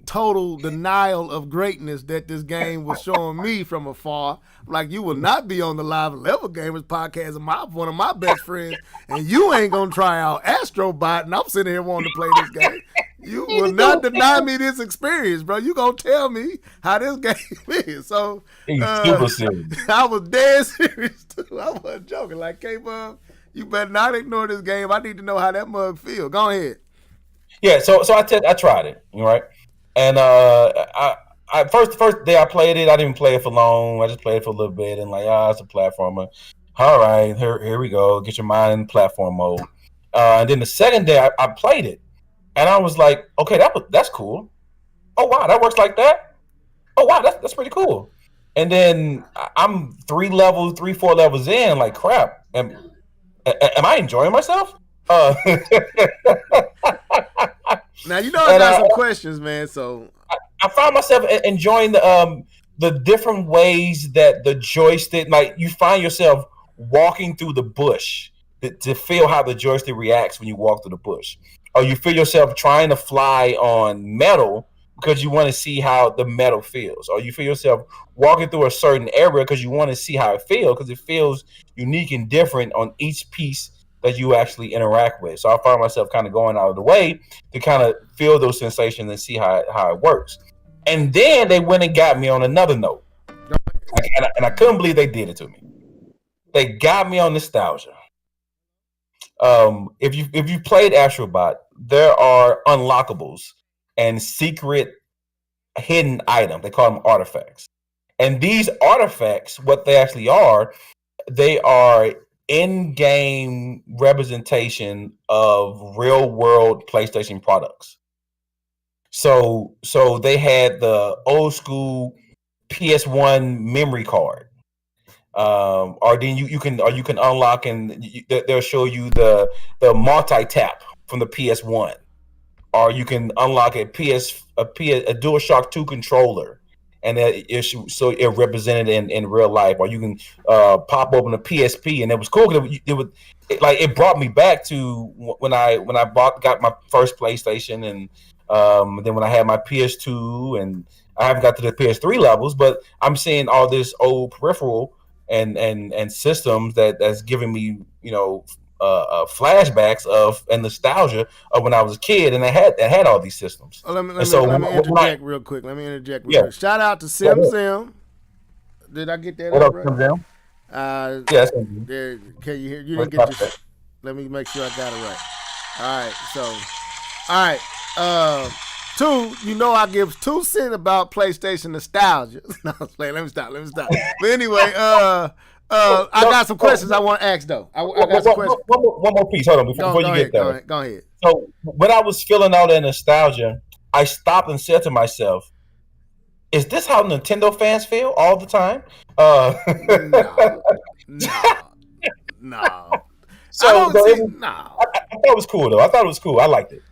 total denial of greatness that this game was showing me from afar. Like, you will not be on the Live Level Gamers podcast of one of my best friends, and you ain't gonna try out Astrobot, and I'm sitting here wanting to play this game. You will not deny me this experience, bro. You gonna tell me how this game is. So super serious. I was dead serious too. I wasn't joking. Like, K-Bub, you better not ignore this game. I need to know how that mug feel. Go ahead. Yeah, so I tried it, right? And I first day I played it, I didn't play it for long. I just played it for a little bit and like, it's a platformer. All right, here we go. Get your mind in platform mode. And then the second day I played it, and I was like, okay, that's cool. Oh wow, that works like that. Oh wow, that's pretty cool. And then I'm 4 levels in, like, crap. Am I enjoying myself? Now, I got some questions, man. So I found myself enjoying the different ways that the joystick, like, you find yourself walking through the bush to feel how the joystick reacts when you walk through the bush, or you feel yourself trying to fly on metal because you want to see how the metal feels, or you feel yourself walking through a certain area because you want to see how it feels, because it feels unique and different on each piece that you actually interact with. So I find myself kind of going out of the way to kind of feel those sensations and see how it works. And then they went and got me on another note, and I couldn't believe they did it to me. They got me on nostalgia. If you played Astrobot, there are unlockables and secret hidden items. They call them artifacts. And these artifacts, what they actually are, they are in-game representation of real-world PlayStation products. So they had the old school PS1 memory card, or then you can unlock, and they'll show you the multi-tap from the PS1, or you can unlock a DualShock 2 controller, and it represented in real life, or you can pop open a PSP, and it was cool because it brought me back to when I got my first PlayStation, and then when I had my PS2, and I haven't got to the PS3 levels, but I'm seeing all this old peripheral and systems that's giving me flashbacks of and nostalgia of when I was a kid, and I had all these systems. Let me interject real quick. Shout out to Sim. Did I get that right? Sim? Yes. Can you hear? You didn't get your. Let me make sure I got it right. All right. Two, I give 2 cents about PlayStation nostalgia. No, let me stop. But anyway, I got some questions I want to ask, though. I got some questions. One more piece. Hold on before you get there. Go ahead. So when I was feeling all that nostalgia, I stopped and said to myself, Is this how Nintendo fans feel all the time? No, no, no. I so, don't so it see was, no. I thought it was cool though. I thought it was cool. I liked it.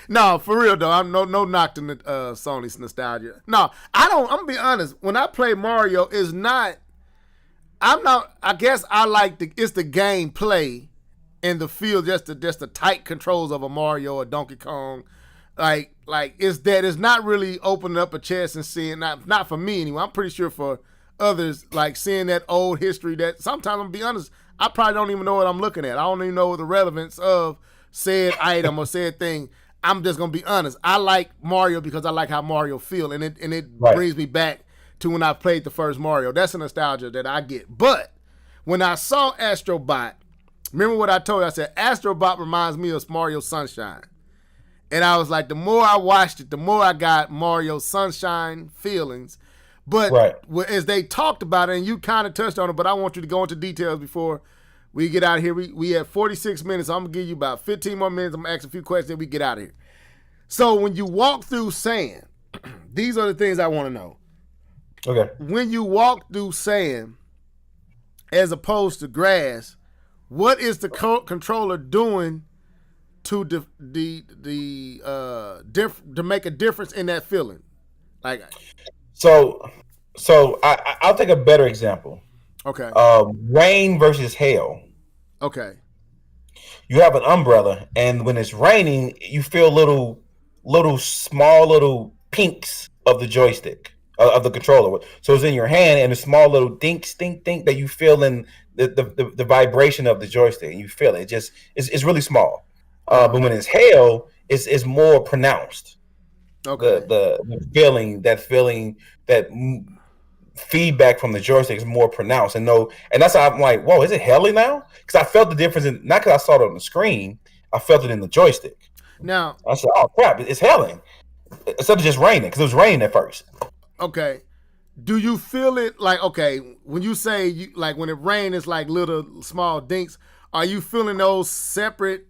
No, for real though. I'm no knock to Sony's nostalgia. No, I don't. I'm gonna be honest. When I play Mario, is not. I'm not. I guess I like it's the gameplay and the feel, just the tight controls of a Mario or Donkey Kong. Like it's not really opening up a chest and seeing, not for me anyway. I'm pretty sure for others, like seeing that old history that sometimes, I'm gonna be honest, I probably don't even know what I'm looking at. I don't even know the relevance of said item or said thing. I'm just gonna be honest. I like Mario because I like how Mario feel, and it Right. brings me back to when I played the first Mario. That's a nostalgia that I get. But when I saw Astro Bot, remember what I told you? I said Astro Bot reminds me of Mario Sunshine. And I was like, the more I watched it, the more I got Mario Sunshine feelings. But Right. as they talked about it, and you kind of touched on it, but I want you to go into details before we get out of here. We have 46 minutes. So I'm going to give you about 15 more minutes. I'm going to ask a few questions and we get out of here. So when you walk through sand, these are the things I want to know. Okay. When you walk through sand as opposed to grass, what is the controller doing to to make a difference in that feeling? Like, So I'll take a better example. okay, Rain versus hail. okay, You have an umbrella, and when it's raining, you feel little small little pinks of the joystick of the controller. So it's in your hand, and a small little dink, stink, dink that you feel in the vibration of the joystick, and you feel it. It's really small. But when it's hail, it's more pronounced. okay. The feeling that feedback from the joystick is more pronounced, and that's how I'm like, whoa, is it hailing now? Because I felt the difference not because I saw it on the screen, I felt it in the joystick. Now, I said, oh crap, it's hailing instead of just raining, because it was raining at first. okay, do you feel it like, okay, when you say like when it rains, it's like little small dinks? Are you feeling those separate?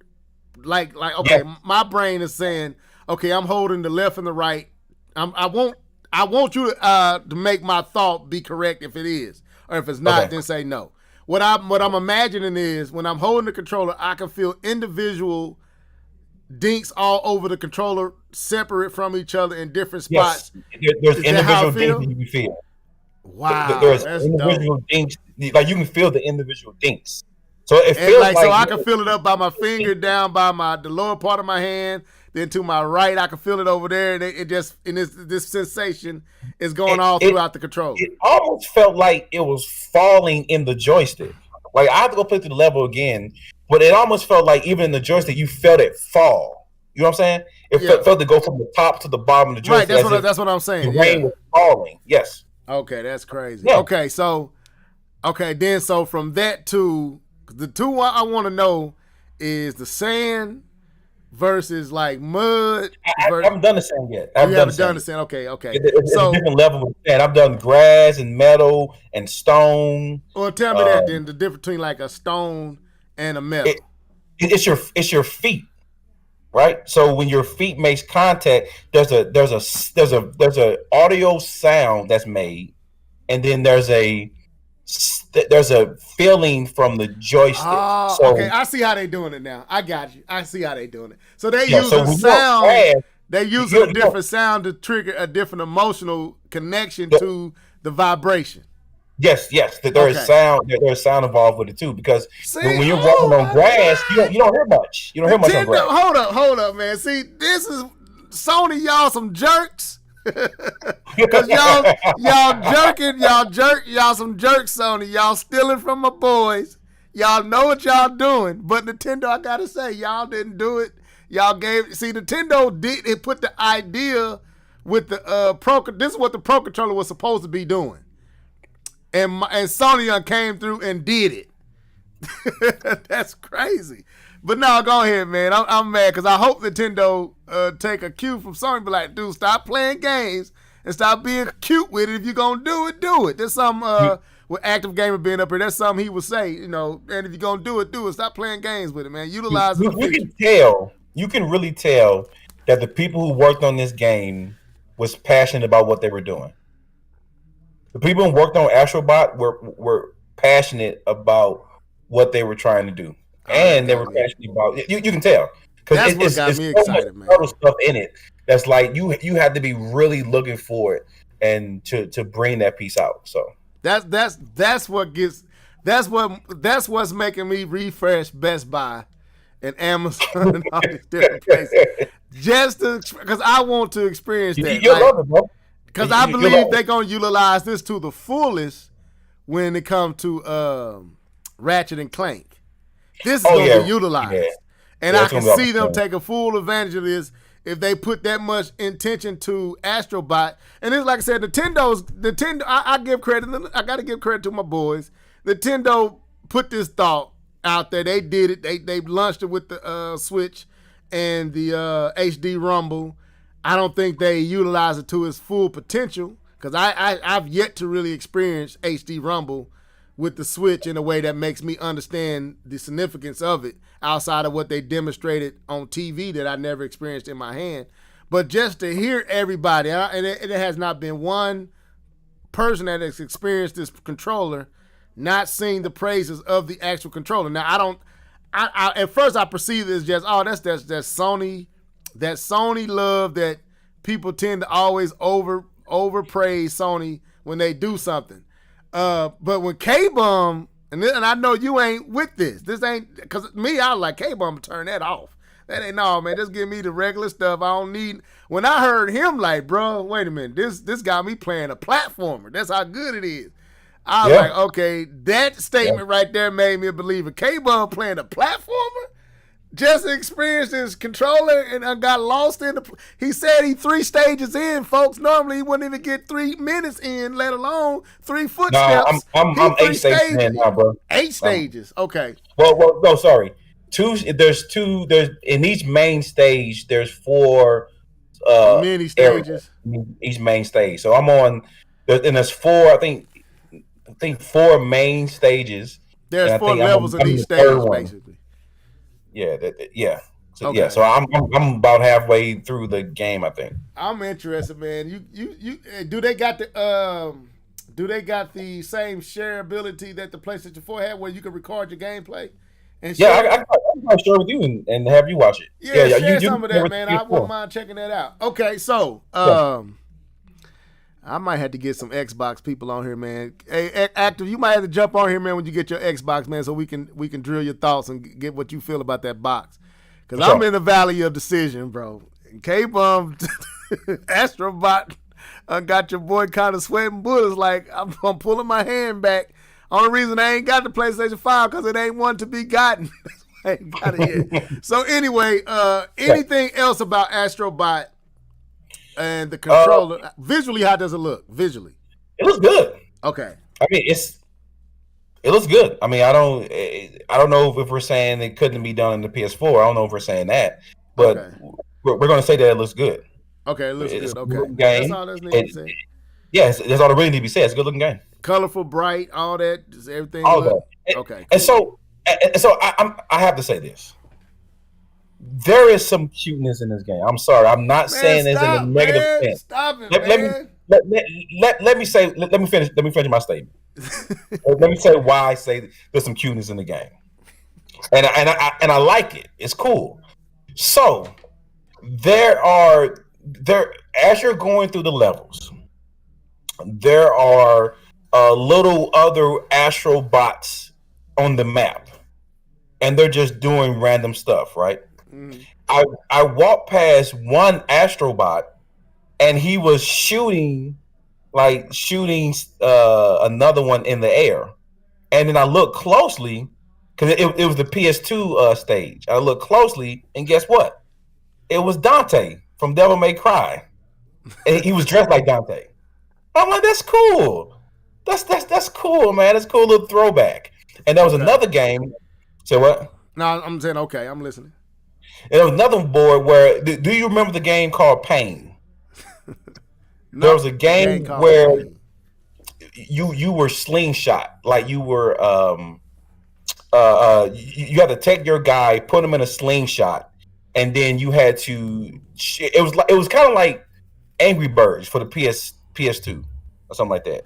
Like okay, Yeah. my brain is saying, okay, I'm holding the left and the right. I want you to make my thought be correct if it is, or if it's not, Okay. then say no. What I'm imagining is when I'm holding the controller, I can feel individual dinks all over the controller, separate from each other in different spots. Yes, there's Is that how individual I dinks feel? that you can feel. Wow, There's that's dope. individual dinks, like you can feel the individual dinks. So it And feels like, so like I can feel it up by my finger, down by the lower part of my hand, then to my right, I can feel it over there, and this sensation is going all throughout the controller. it almost felt like it was falling in the joystick. Like I have to go play through the level again, but it almost felt like even in the joystick, you felt it fall. You know what I'm saying? It Yeah. felt to go from the top to the bottom of the Right, joystick. that's what I'm saying. The rain Yeah. was falling. Yes. Okay, that's crazy. Yeah. Okay, so then so from that to the two I want to know is the sand versus like mud. I haven't done the same yet. I You haven't done the same. sand. Okay. It's So, a different level with that. I've done grass and metal and stone. well, tell me that then, the difference between like a stone and a metal. It's your feet, right? So when your feet makes contact, there's a audio sound that's made, and then there's a feeling from the joystick. Oh, So okay. I see how they doing it now. I got you. I see how they doing it. So they yeah, use so a when you're sound. grass, They using a different sound to trigger a different emotional connection to the vibration. Yes. There is Okay. sound. There's sound involved with it too, because See, when you're walking on grass, you don't hear much. You don't hear much on grass. Hold up, man. See, this is Sony. Y'all some jerks. Cause y'all some jerks, Sony. Y'all stealing from my boys. Y'all know what y'all doing, but Nintendo, I gotta say, y'all didn't do it. Y'all Nintendo did it. Put the idea with the Pro. This is what the Pro controller was supposed to be doing, and Sony came through and did it. That's crazy. But no, go ahead, man. I'm mad because I hope Nintendo take a cue from Sony. Be like, dude, stop playing games and stop being cute with it. If you're gonna do it, do it. There's some with Active Gamer being up here. That's something he would say, and if you're gonna do it, do it. Stop playing games with it, man. Utilize it. You can tell. You can really tell that the people who worked on this game was passionate about what they were doing. The people who worked on Astrobot were passionate about what they were trying to do, and they were passionate about you can tell because that's what got me excited, man. Subtle stuff in it that's like you had to be really looking for it and to bring that piece out. So that's what's making me refresh Best Buy and Amazon and all these different places just because I want to experience that. You love it, bro. Because I believe they're gonna utilize this to the fullest when it comes to Ratchet and Clank. This is gonna be utilized, and I can see them taking full advantage of this if they put that much intention to Astrobot. And it's like I said, Nintendo. I give credit. I got to give credit to my boys. Nintendo put this thought out there. They did it. They launched it with the Switch and the HD Rumble. I don't think they utilize it to its full potential because I've yet to really experience HD Rumble with the Switch in a way that makes me understand the significance of it outside of what they demonstrated on TV that I never experienced in my hand. But just to hear everybody, and it has not been one person that has experienced this controller not sing the praises of the actual controller. Now, I at first I perceived it as just, that's Sony. That Sony love that people tend to always overpraise Sony when they do something. But when K-Bum, and I know you ain't with this. This ain't, because me, I was like, K-Bum, turn that off. That ain't, no, man, just give me the regular stuff. I don't need. When I heard him, like, bro, wait a minute, this got me playing a platformer. That's how good it is. I was like, okay, that statement right there made me a believer. K-Bum playing a platformer? Just experienced his controller and got lost in the. He said he 3 stages in, folks. Normally he wouldn't even get 3 minutes in, let alone 3 footsteps. No, I'm 8 stages in now, bro. 8 stages. Okay. Well, no, sorry. There's in each main stage. There's 4 mini stages. Each main stage. So I'm on, and there's 4. I think 4 main stages. There's 4 levels in each stage, basically. Yeah. So okay. So I'm about halfway through the game, I think. I'm interested, man. You do they got the same shareability that the PlayStation 4 had, where you can record your gameplay? And I can share with you and have you watch it. Yeah, share some of that, man. I wouldn't mind checking that out. Okay, so I might have to get some Xbox people on here, man. Hey, Active, you might have to jump on here, man, when you get your Xbox, man, so we can drill your thoughts and get what you feel about that box. Because I'm in the valley of decision, bro. And K-Bum, Astrobot, got your boy kind of sweating bullets like I'm pulling my hand back. Only reason I ain't got the PlayStation 5 because it ain't one to be gotten. I ain't got it yet. So anyway, anything else about Astrobot? And the controller, visually, how does it look? Visually, it looks good. Okay. I mean, it looks good. I mean, I don't know if we're saying it couldn't be done in the PS4. I don't know if we're saying that, but we're going to say that it looks good. Okay, it looks good. Okay, game. That's all that's needed to say. Yes, that's all that really need to be said. It's a good looking game. Colorful, bright, all that, just everything. All that. Okay. Cool. And so I have to say this. There is some cuteness in this game. I'm sorry. I'm not saying this in a negative sense. Stop it, man. Let me finish. Let me finish my statement. Let me say why I say there's some cuteness in the game, and I like it. It's cool. So there as you're going through the levels, there are little other Astrobots on the map, and they're just doing random stuff, right? I walked past one Astrobot, and he was shooting another one in the air. And then I looked closely because it was the PS2 stage. I looked closely, and guess what? It was Dante from Devil May Cry, and he was dressed like Dante. I'm like, that's cool. That's cool, man. That's a cool little throwback. And there was another game. Say what? No, I'm saying okay. I'm listening. And there was another board where, do you remember the game called Pain? There was a game where you were slingshot, like you were you had to take your guy, put him in a slingshot, and then you had to. It was kind of like Angry Birds for the PS2 or something like that.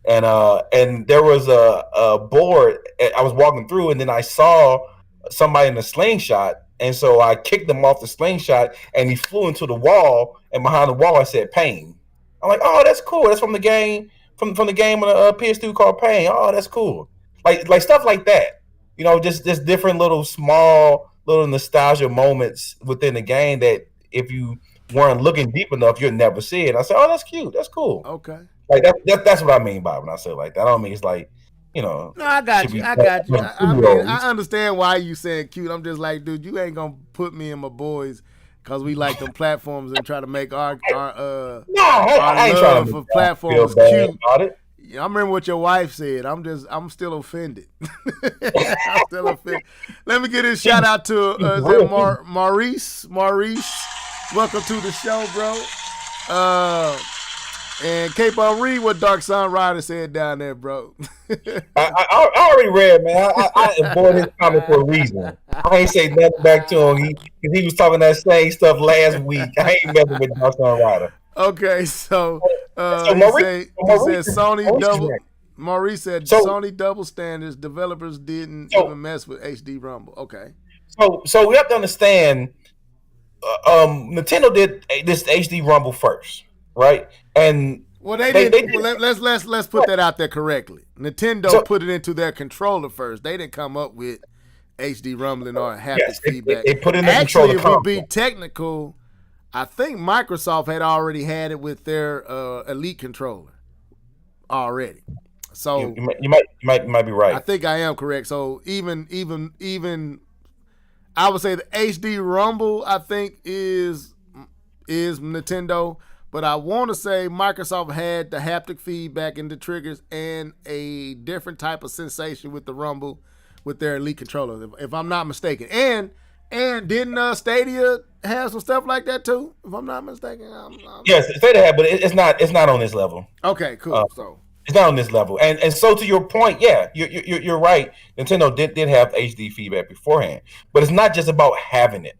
And there was a board. I was walking through, and then I saw somebody in a slingshot, and so I kicked him off the slingshot, and he flew into the wall. And behind the wall, I said "Pain." I'm like, "Oh, that's cool. That's from the game from the game on the PS2 called Pain. Oh, that's cool." Like stuff like that. Just different little small little nostalgia moments within the game that if you weren't looking deep enough, you'd never see it. I said, "Oh, that's cute. That's cool." Okay. Like that's what I mean by when I say like that. I don't mean it's like, No, I got you. I got you. I mean, I understand why you saying cute. I'm just like, dude, you ain't gonna put me and my boys because we like them platforms and try to make our I ain't trying love to for platforms cute. I remember what your wife said. I'm still offended. I'm still offended. Let me get this shout out to Maurice. Maurice, welcome to the show, bro. And Cape on read what Dark Sun Rider said down there, bro. I already read, man. I avoided his comment for a reason. I ain't say nothing back to him. He was talking that same stuff last week. I ain't messing with Dark Sun Rider. Okay, so Maurice said Sony double. Maurice said Sony double standards. Developers didn't even mess with HD Rumble. Okay. So we have to understand. Nintendo did this HD Rumble first, right? And they didn't. Well, let's put that out there correctly. Nintendo put it into their controller first. They didn't come up with HD rumbling or haptic feedback. They put it in the controller. Actually, if we be technical, I think Microsoft had already had it with their Elite controller already. So you might be right. I think I am correct. So even I would say the HD Rumble I think is Nintendo. But I want to say Microsoft had the haptic feedback in the triggers and a different type of sensation with the Rumble with their Elite controller, if I'm not mistaken. And didn't Stadia have some stuff like that too? If I'm not mistaken. Yes, Stadia had, but it's not on this level. Okay, cool. So it's not on this level. And so to your point, yeah, you're right. Nintendo did have HD feedback beforehand, but it's not just about having it.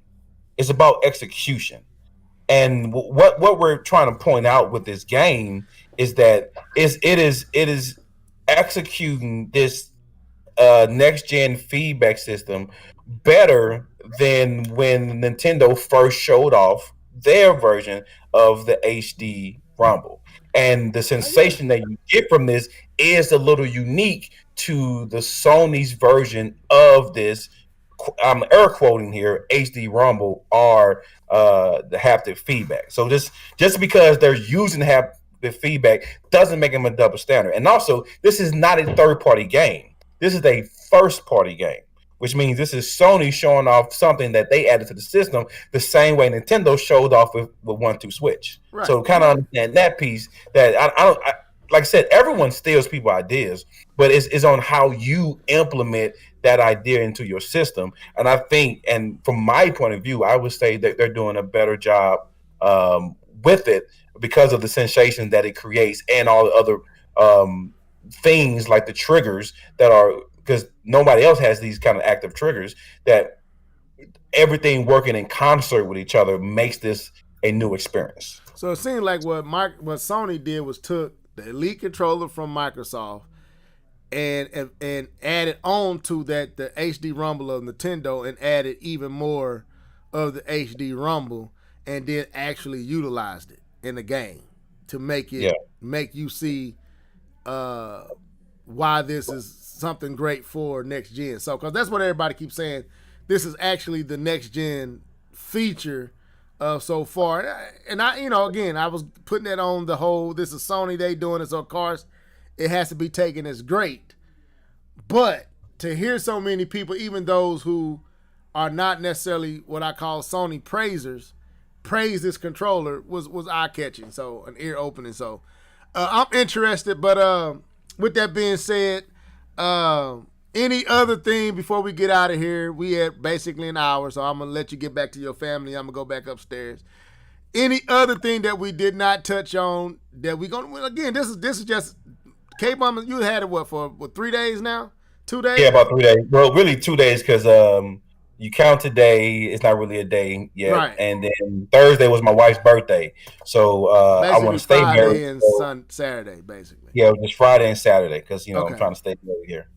It's about execution. And what we're trying to point out with this game is that it is executing this next gen feedback system better than when Nintendo first showed off their version of the HD Rumble. And the sensation that you get from this is a little unique to the Sony's version of this. I'm air quoting here, HD Rumble or the haptic feedback. So just because they're using haptic feedback doesn't make them a double standard. And also, this is not a third-party game. This is a first-party game, which means this is Sony showing off something that they added to the system the same way Nintendo showed off with 1-2 Switch. Right. So kind of understand that piece that I like I said, everyone steals people ideas, but it's on how you implement that idea into your system. And I think, and from my point of view, I would say that they're doing a better job with it because of the sensation that it creates and all the other things like the triggers that are, because nobody else has these kind of active triggers, that everything working in concert with each other makes this a new experience. So it seemed like what Sony did was took the Elite controller from Microsoft and added on to that the HD Rumble of Nintendo and added even more of the HD Rumble and then actually utilized it in the game to make you see why this is something great for next gen. So because that's what everybody keeps saying, this is actually the next gen feature so far. And I again, I was putting that on the whole, this is Sony, they doing it, so of course it has to be taken as great. But to hear so many people, even those who are not necessarily what I call Sony praisers, praise this controller was eye-catching, so an ear-opening. So I'm interested, but with that being said, any other thing before we get out of here? We had basically an hour, so I'm going to let you get back to your family. I'm going to go back upstairs. Any other thing that we did not touch on that we going to, again, this is just, K-Bomb, you had it for 3 days now? 2 days? Yeah, about 3 days. Well, really 2 days because you count today, it's not really a day yet. Right. And then Thursday was my wife's birthday. So I want Basically to stay married. Friday and So Saturday, basically. yeah, just Friday and Saturday because I'm Okay. trying to stay married here.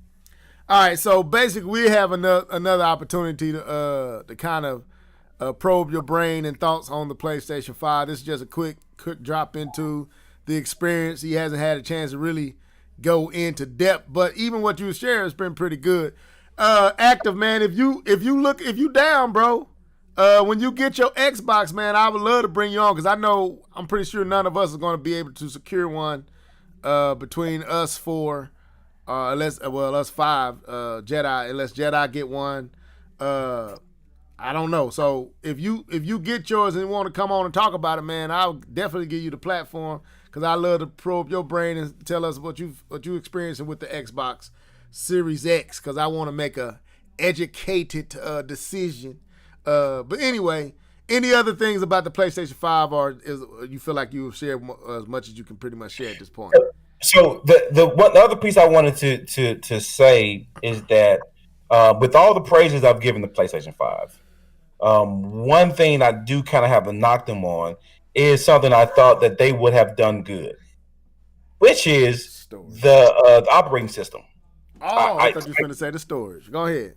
All right, so basically, we have another opportunity to kind of probe your brain and thoughts on the PlayStation 5. This is just a quick drop into the experience. He hasn't had a chance to really go into depth, but even what you share has been pretty good. Active man, if you down, bro, when you get your Xbox, man, I would love to bring you on because I'm pretty sure none of us are going to be able to secure one between us four. Us five, Jedi, unless Jedi get one. I don't know. So if you get yours and want to come on and talk about it, man, I'll definitely give you the platform because I love to probe your brain and tell us what you experiencing with the Xbox Series X because I want to make a educated decision. But anyway, any other things about the PlayStation 5, or you feel like you've shared as much as you can pretty much share at this point? So the other piece I wanted to say is that with all the praises I've given the PlayStation 5, one thing I do kind of have to knock them on is something I thought that they would have done good, which is Storage. the operating system. Oh, I thought you were going to say the storage. Go ahead.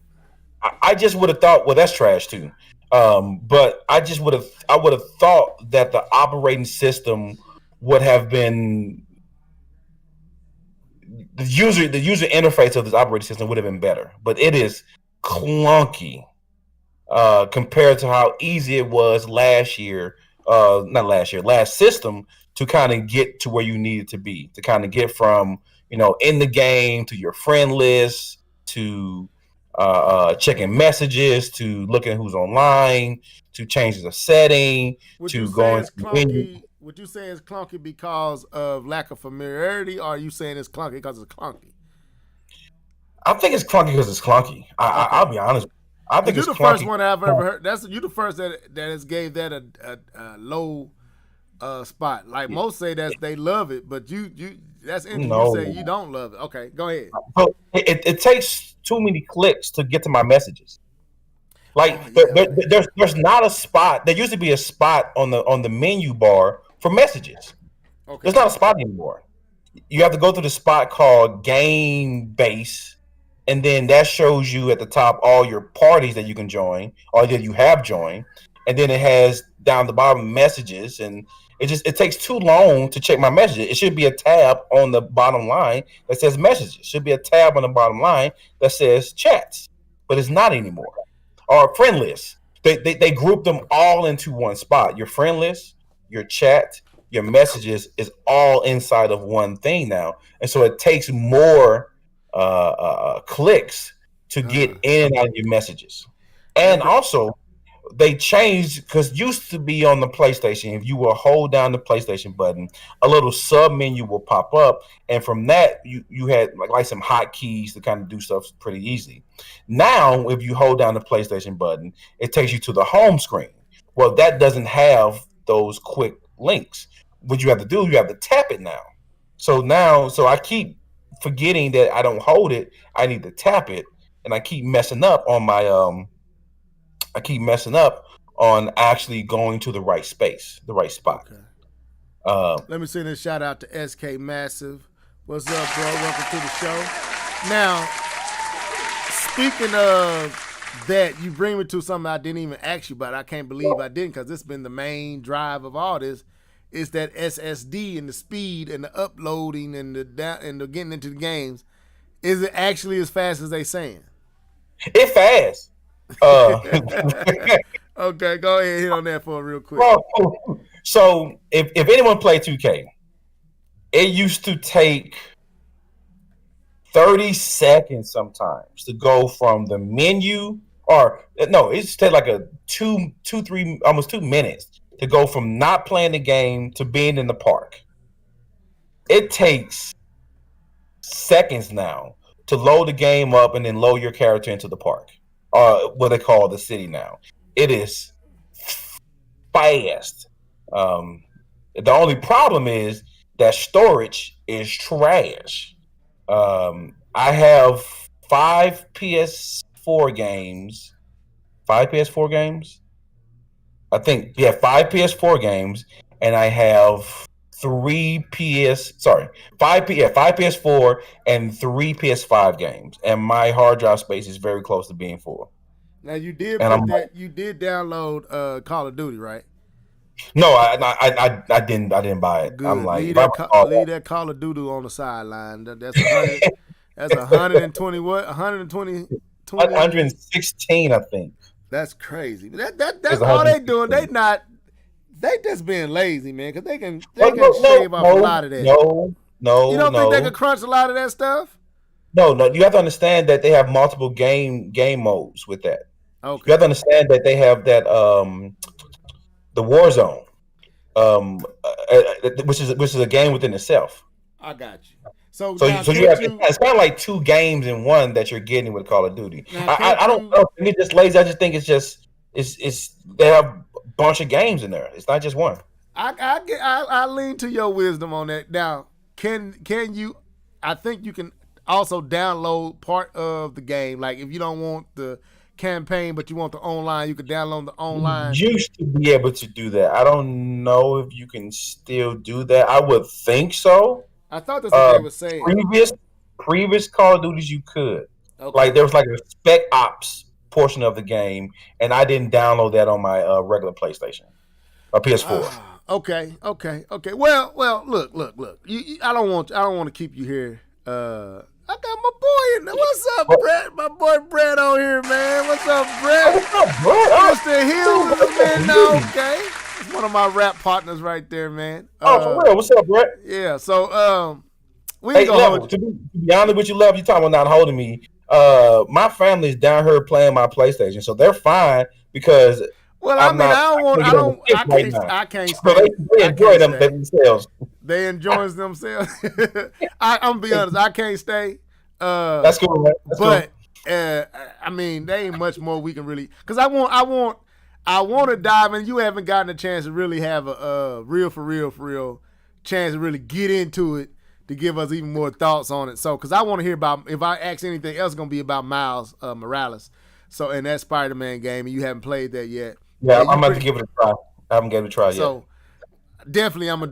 I just would have thought, well, that's trash too. But I would have thought that the operating system would have been the user interface of this operating system would have been better. But it is clunky compared to how easy it was last year. Not last year, last system to kind of get to where you needed to be, to kind of get from in the game to your friend list to checking messages to looking who's online to changing the setting Would you to say going it's to the menu. clunky? Would you say it's clunky because of lack of familiarity, or are you saying it's clunky because it's clunky? I think it's clunky because it's clunky. I'll Okay, be honest. I because think you're it's the first clunky. one I've ever heard. That's you the first that has gave that a low spot. Like most say they love it, but you that's interesting. You say No, you don't love it. Okay, go ahead. but it takes too many clicks to get to my messages. Oh Like yeah, man. there's not a spot. There used to be a spot on the menu bar for messages. There's Okay. not a spot anymore. You have to go to the spot called Game Base, and then that shows you at the top all your parties that you can join or that you have joined, and then it has down the bottom messages, and it takes too long to check my messages. It should be a tab on the bottom line that says messages. It should be a tab on the bottom line that says chats, but it's not anymore. Or friend list. They group them all into one spot. Your friend list, your chat, your messages is all inside of one thing now, and so it takes more clicks to get Uh-huh. in and out of your messages. Yeah, And also, they changed because used to be on the PlayStation, if you will hold down the PlayStation button, a little sub menu will pop up, and from that you had like some hotkeys to kind of do stuff pretty easy. Now, if you hold down the PlayStation button, it takes you to the home screen. Well, that doesn't have those quick links. What you have to do, you have to tap it now. So I keep forgetting that I don't hold it. I need to tap it, and I keep messing up on actually going to the right space, the right spot. okay. Uh, Let me send a shout out to SK Massive. What's up, bro? Welcome to the show. Now, speaking of that, you bring me to something I didn't even ask you about. I can't believe I didn't because it's been the main drive of all this. Is that SSD and the speed and the uploading and the getting into the games? Is it actually as fast as they saying? it fast. Uh, Okay, go ahead and hit on that for real quick. bro, so if anyone played 2K, it used to take 30 seconds sometimes to go from the menu, or no, it used to take like a two, three, almost 2 minutes to go from not playing the game to being in the park. It takes seconds now to load the game up and then load your character into the park, what they call the city now. It is fast. Um, the only problem is that storage is trash. I have 5 PS4 games 5 PS4 games. I think, yeah, 5 PS4 games, and I have five PS4 and 3 PS5 games, and my hard drive space is very close to being full. Now you did And I'm put like, that. You did download Call of Duty, right? no, I didn't buy it. I'm Good. like, if I Leave recall, that Call of Duty on the sideline. That's 100. That's 120. What? 120. 20. 116, I think. That's crazy. It's That's all they doing. 116. They just being lazy, man, because they No, can no, shave off a no, lot of that. no, You no, don't think they no, could crunch a lot of that stuff? no. You have to understand that they have multiple game modes with that. You Okay, have to understand that they have that the Warzone, which is a game within itself. I got you. So So now, you can't have you? it's kind of like two games in one that you're getting with Call of Duty. Now, can't I don't you? know. I think it's just lazy. I just think it's they have a bunch of games in there. It's not just one. I lean to your wisdom on that. Now, can you? I think you can also download part of the game. Like if you don't want the campaign, but you want the online, you could download the online. Used to be able to do that. I don't know if you can still do that. I would think so. I thought that's what Uh, they were saying. previous Call of Duties you could. Like Okay. there was like a Spec Ops portion of the game, and I didn't download that on my regular PlayStation or PS4. Okay. Well. Look. I don't want to keep you here. I got my boy in there. What's up, What? Brett? My boy Brett on here, man. What's up, Brett? What's up, bro? Oh, Mr. Hills, man. No, okay. It's one of my rap partners right there, man. for real. What's up, Brett? Yeah. So, we Hey, ain't gonna hold Level, you. to be honest with you, Love, you talking about not holding me. My family's down here playing my PlayStation, so they're fine because Well, I I'm mean, not. I don't I want. can't get on the shift right now. I can't So stay. they I enjoy can't them stay. themselves. They enjoys themselves. I'm gonna be honest. I can't stay. That's cool, man. That's cool. But I mean, there ain't much more we can really. Because I want to dive in. You haven't gotten a chance to really have a real for real chance to really get into it to give us even more thoughts on it. So, because I want to hear about, if I ask anything else, it's gonna be about Miles Morales. So, in that Spider-Man game, and you haven't played that yet. Yeah, And you I'm about to give it a try. I haven't given it a try yet. so definitely, I'm a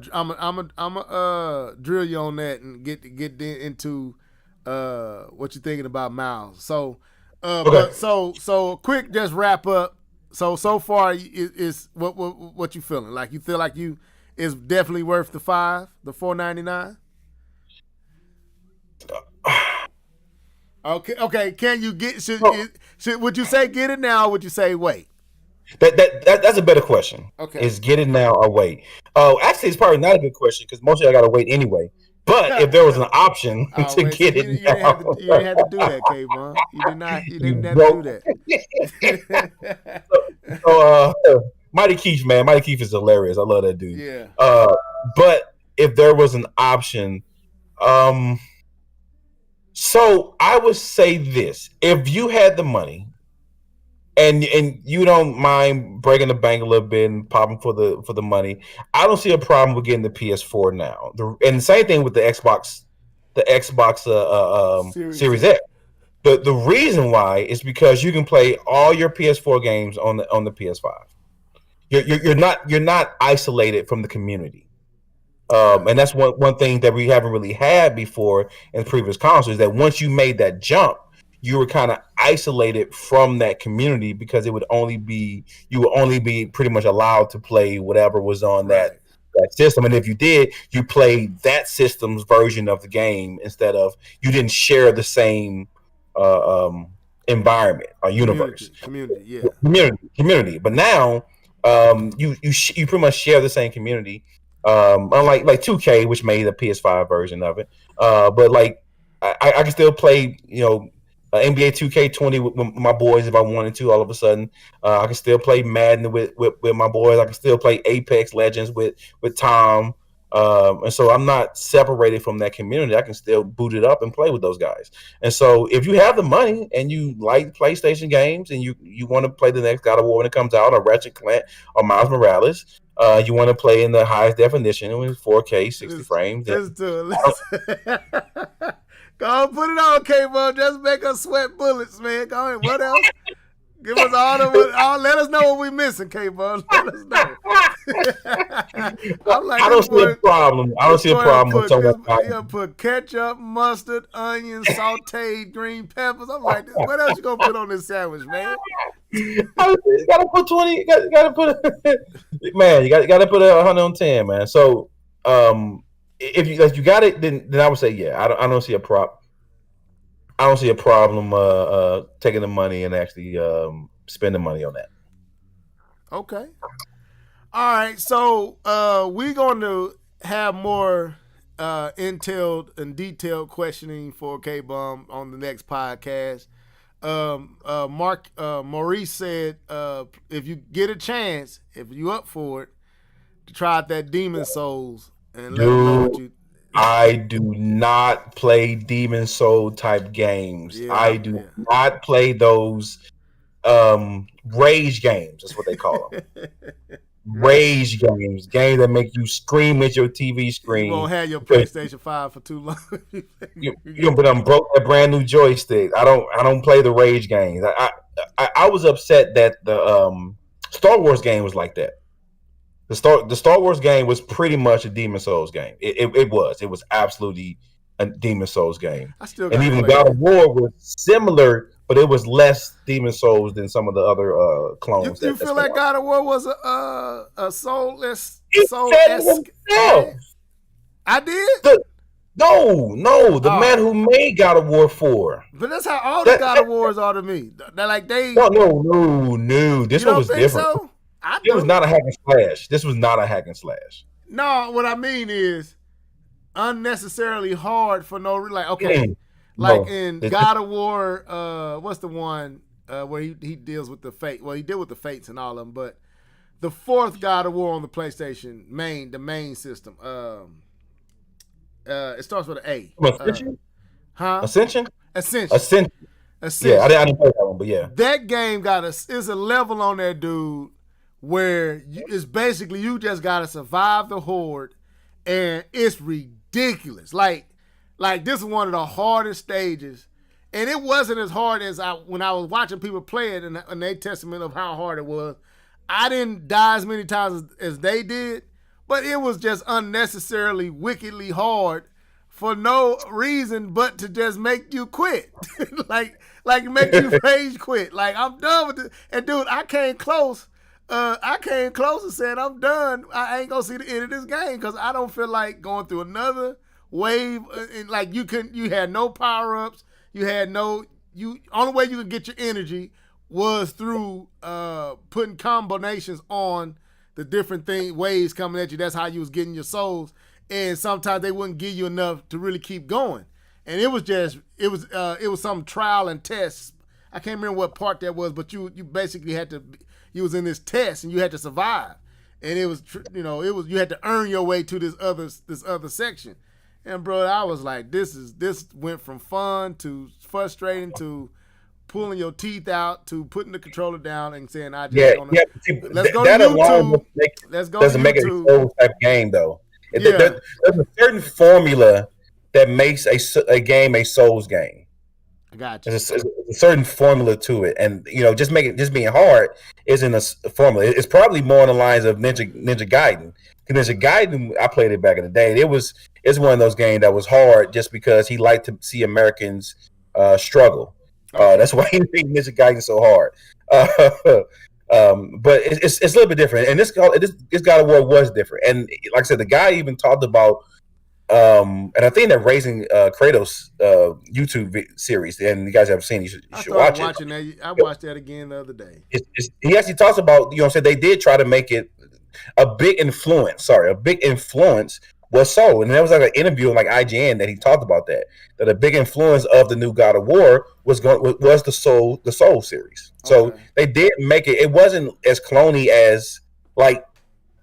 drill you on that and get into what you're thinking about Miles. So, Okay. but so quick, just wrap up. So far, is what you feeling? Like you feel like you is definitely worth the $4.99. Okay. Can you get would you say get it now? Or would you say wait? That's a better question. Okay. Is get it now or wait? Oh, actually, it's probably not a good question because most of y'all got to wait anyway. But if there was an option to Wait, get you, it you now, didn't have to. You didn't have to do that, Kayvon. You did not. You you didn't have broke. to do that. So, Mighty Keith, man, Mighty Keith is hilarious. I love that dude. Yeah. But if there was an option, so I would say this: if you had the money and you don't mind breaking the bank a little bit and popping for the money, I don't see a problem with getting the PS4 now. And the same thing with the Xbox, Series X. The reason why is because you can play all your PS4 games on the PS5. You're not isolated from the community. And that's one thing that we haven't really had before in previous consoles, that once you made that jump, you were kind of isolated from that community because you would only be pretty much allowed to play whatever was on that system. And if you did, you played that system's version of the game instead of, you didn't share the same environment or universe. Community. But now you pretty much share the same community. Unlike like 2K, which made a PS5 version of it. But like I can still play, NBA 2K20 with my boys if I wanted to. All of a sudden, I can still play Madden with my boys. I can still play Apex Legends with Tom. And so I'm not separated from that community. I can still boot it up and play with those guys. And so if you have the money and you like PlayStation games and you want to play the next God of War when it comes out, or Ratchet Clank or Miles Morales, you want to play in the highest definition with 4K 60 frames. Let's do it. Go on, put it on, K-Ball. Just make us sweat bullets, man. Go ahead. What else? Give us all. Let us know what we missing, K-Bub. Let us know. I'm like, I don't see a problem. I don't see a problem with someone. He'll put ketchup, mustard, onions, sauteed green peppers. I'm like, what else you gonna put on this sandwich, man? You gotta put 20. You gotta put man. You gotta put 100 on 10, man. So, if you got it, then I would say yeah. I don't see a problem. I don't see a problem taking the money and actually spending money on that. Okay. All right. So we're going to have more and detailed questioning for K-Bum on the next podcast. Maurice said if you get a chance, if you up for it, to try out that Demon Souls and let them know what you. I do not play Demon Soul type games. Yeah, I do not play those rage games. That's what they call them. Rage games that make you scream at your TV screen. You won't have your PlayStation 5 for too long. you broke that brand new joystick. I don't play the rage games. I was upset that the Star Wars game was like that. The Star Wars game was pretty much a Demon Souls game. It was absolutely a Demon Souls game. And even God of War was similar, but it was less Demon Souls than some of the other clones. You feel like God of War was a soulless? I did. The man who made God of War 4. But that's how all the God of Wars are to me. They're like they. No. This one was different. So? It was not a hack and slash. This was not a hack and slash. No, what I mean is unnecessarily hard for no like okay. In God of War, what's the one where he deals with the fate? Well, he dealt with the fates and all of them, but the fourth God of War on the PlayStation the main system. It starts with an A. Ascension. Ascension. Yeah, I didn't play that one, but yeah, that game is a level on there, dude, where it's basically you just gotta survive the horde, and it's ridiculous. Like this is one of the hardest stages, and it wasn't as hard as when I was watching people play it and their testament of how hard it was. I didn't die as many times as they did, but it was just unnecessarily wickedly hard for no reason but to just make you quit. like make you rage quit. Like, I'm done with this. And dude, I came close and said, I'm done. I ain't gonna see the end of this game because I don't feel like going through another wave. And like you had no power-ups. Only way you could get your energy was through putting combinations on the different waves coming at you. That's how you was getting your souls. And sometimes they wouldn't give you enough to really keep going. And it was some trial and test. I can't remember what part that was, but you basically you was in this test and you had to survive. And it was, you had to earn your way to this other section. And bro, I was like, this went from fun to frustrating to pulling your teeth out to putting the controller down and saying, let's go to YouTube. Let's go to YouTube. Make it a Souls type game though. Yeah. There's a certain formula that makes a game a Souls game. I got you. There's a certain formula to it, and just being hard isn't a formula. It's probably more on the lines of Ninja Gaiden. Ninja Gaiden, I played it back in the day. It's one of those games that was hard just because he liked to see Americans struggle. That's why he made Ninja Gaiden so hard. But it's a little bit different, and this God of War was different. And like I said, the guy even talked about, and I think that Raising Kratos YouTube series, and you guys haven't seen, you should watch it. I watched that again the other day. He actually talks about, they did try to make it a big influence was Soul, and there was like an interview on like IGN that he talked about that a big influence of the new God of War was the Soul series. So they did make it. It wasn't as cloney as, like,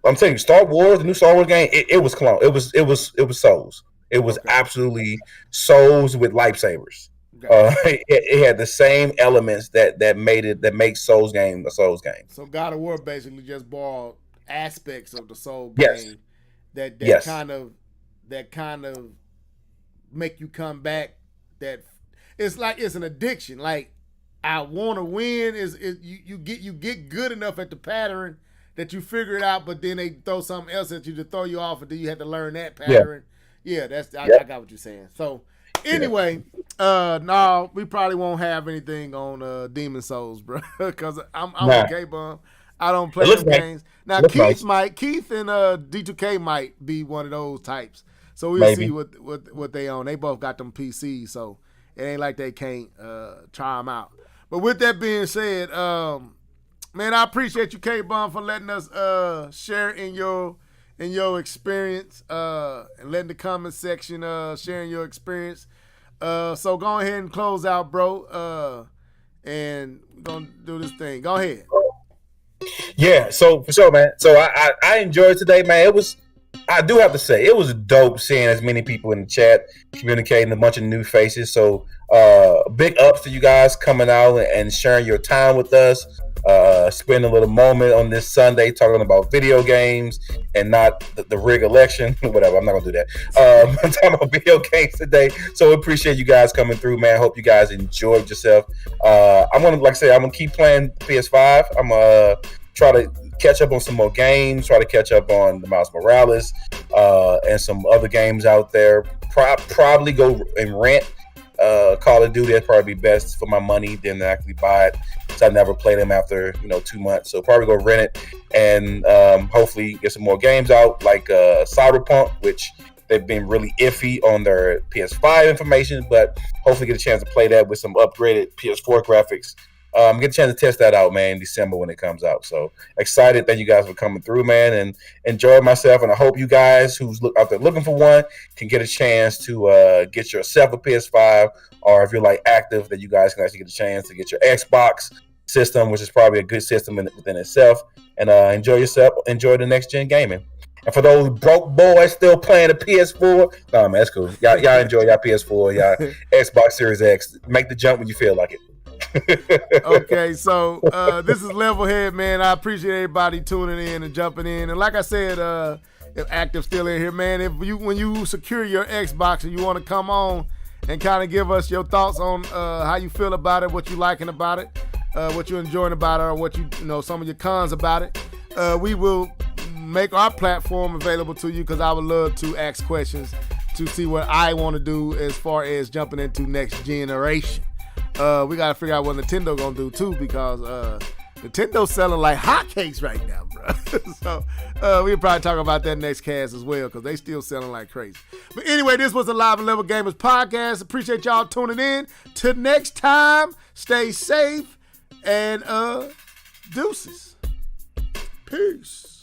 I'm saying, Star Wars, the new Star Wars game. It was clone. It was Souls. It was absolutely Souls with lightsabers. It had the same elements that makes Souls game a Souls game. So God of War basically just borrowed aspects of the Soul game. That kind of make you come back. That it's like it's an addiction. Like I want to win is you get good enough at the pattern that you figure it out, but then they throw something else at you to throw you off, and then you have to learn that pattern. Yeah, I got what you're saying. So anyway, no, we probably won't have anything on Demon Souls, bro, because I'm okay, bum. I don't play them games. Now Keith and D2K might be one of those types. So we'll see what they own. They both got them PCs, so it ain't like they can't try them out. But with that being said, man, I appreciate you, K-Bum, for letting us share in your experience and letting the comment section sharing your experience. So go ahead and close out, bro, and we're gonna do this thing. Go ahead. Yeah, so for sure, man. So I enjoyed today, man. I do have to say, it was dope seeing as many people in the chat communicating, a bunch of new faces. So big ups to you guys coming out and sharing your time with us. Spending a little moment on this Sunday talking about video games and not the rig election. Whatever, I'm not gonna do that. I'm talking about video games today. So appreciate you guys coming through, man. Hope you guys enjoyed yourself. I'm gonna keep playing PS5. I'm gonna try to catch up on some more games, try to catch up on the Miles Morales and some other games out there. Probably go and rent Call of Duty. That'd probably be best for my money than to actually buy it. So I never played them after 2 months. So probably go rent it and hopefully get some more games out like Cyberpunk, which they've been really iffy on their PS5 information, but hopefully get a chance to play that with some upgraded PS4 graphics. Get a chance to test that out, man, in December when it comes out. So excited that you guys were coming through, man, and enjoyed myself. And I hope you guys who's out there looking for one can get a chance to get yourself a PS5, or if you're like active, that you guys can actually get a chance to get your Xbox system, which is probably a good system within itself, and enjoy yourself, enjoy the next gen gaming. And for those broke boys still playing the PS4, nah, man, that's cool. Y'all enjoy y'all PS4, y'all Xbox Series X. Make the jump when you feel like it. Okay, so this is Levelhead, man. I appreciate everybody tuning in and jumping in. And like I said, if Active still in here, man, when you secure your Xbox and you want to come on and kind of give us your thoughts on how you feel about it, what you liking about it, what you're enjoying about it, or what some of your cons about it, we will make our platform available to you, because I would love to ask questions to see what I want to do as far as jumping into next generation. We got to figure out what Nintendo gonna do too, because Nintendo's selling like hotcakes right now, bro. So we'll probably talk about that next cast as well, because they still selling like crazy. But anyway, this was the Live and Level Gamers podcast. Appreciate y'all tuning in. Till next time, stay safe and deuces. Peace.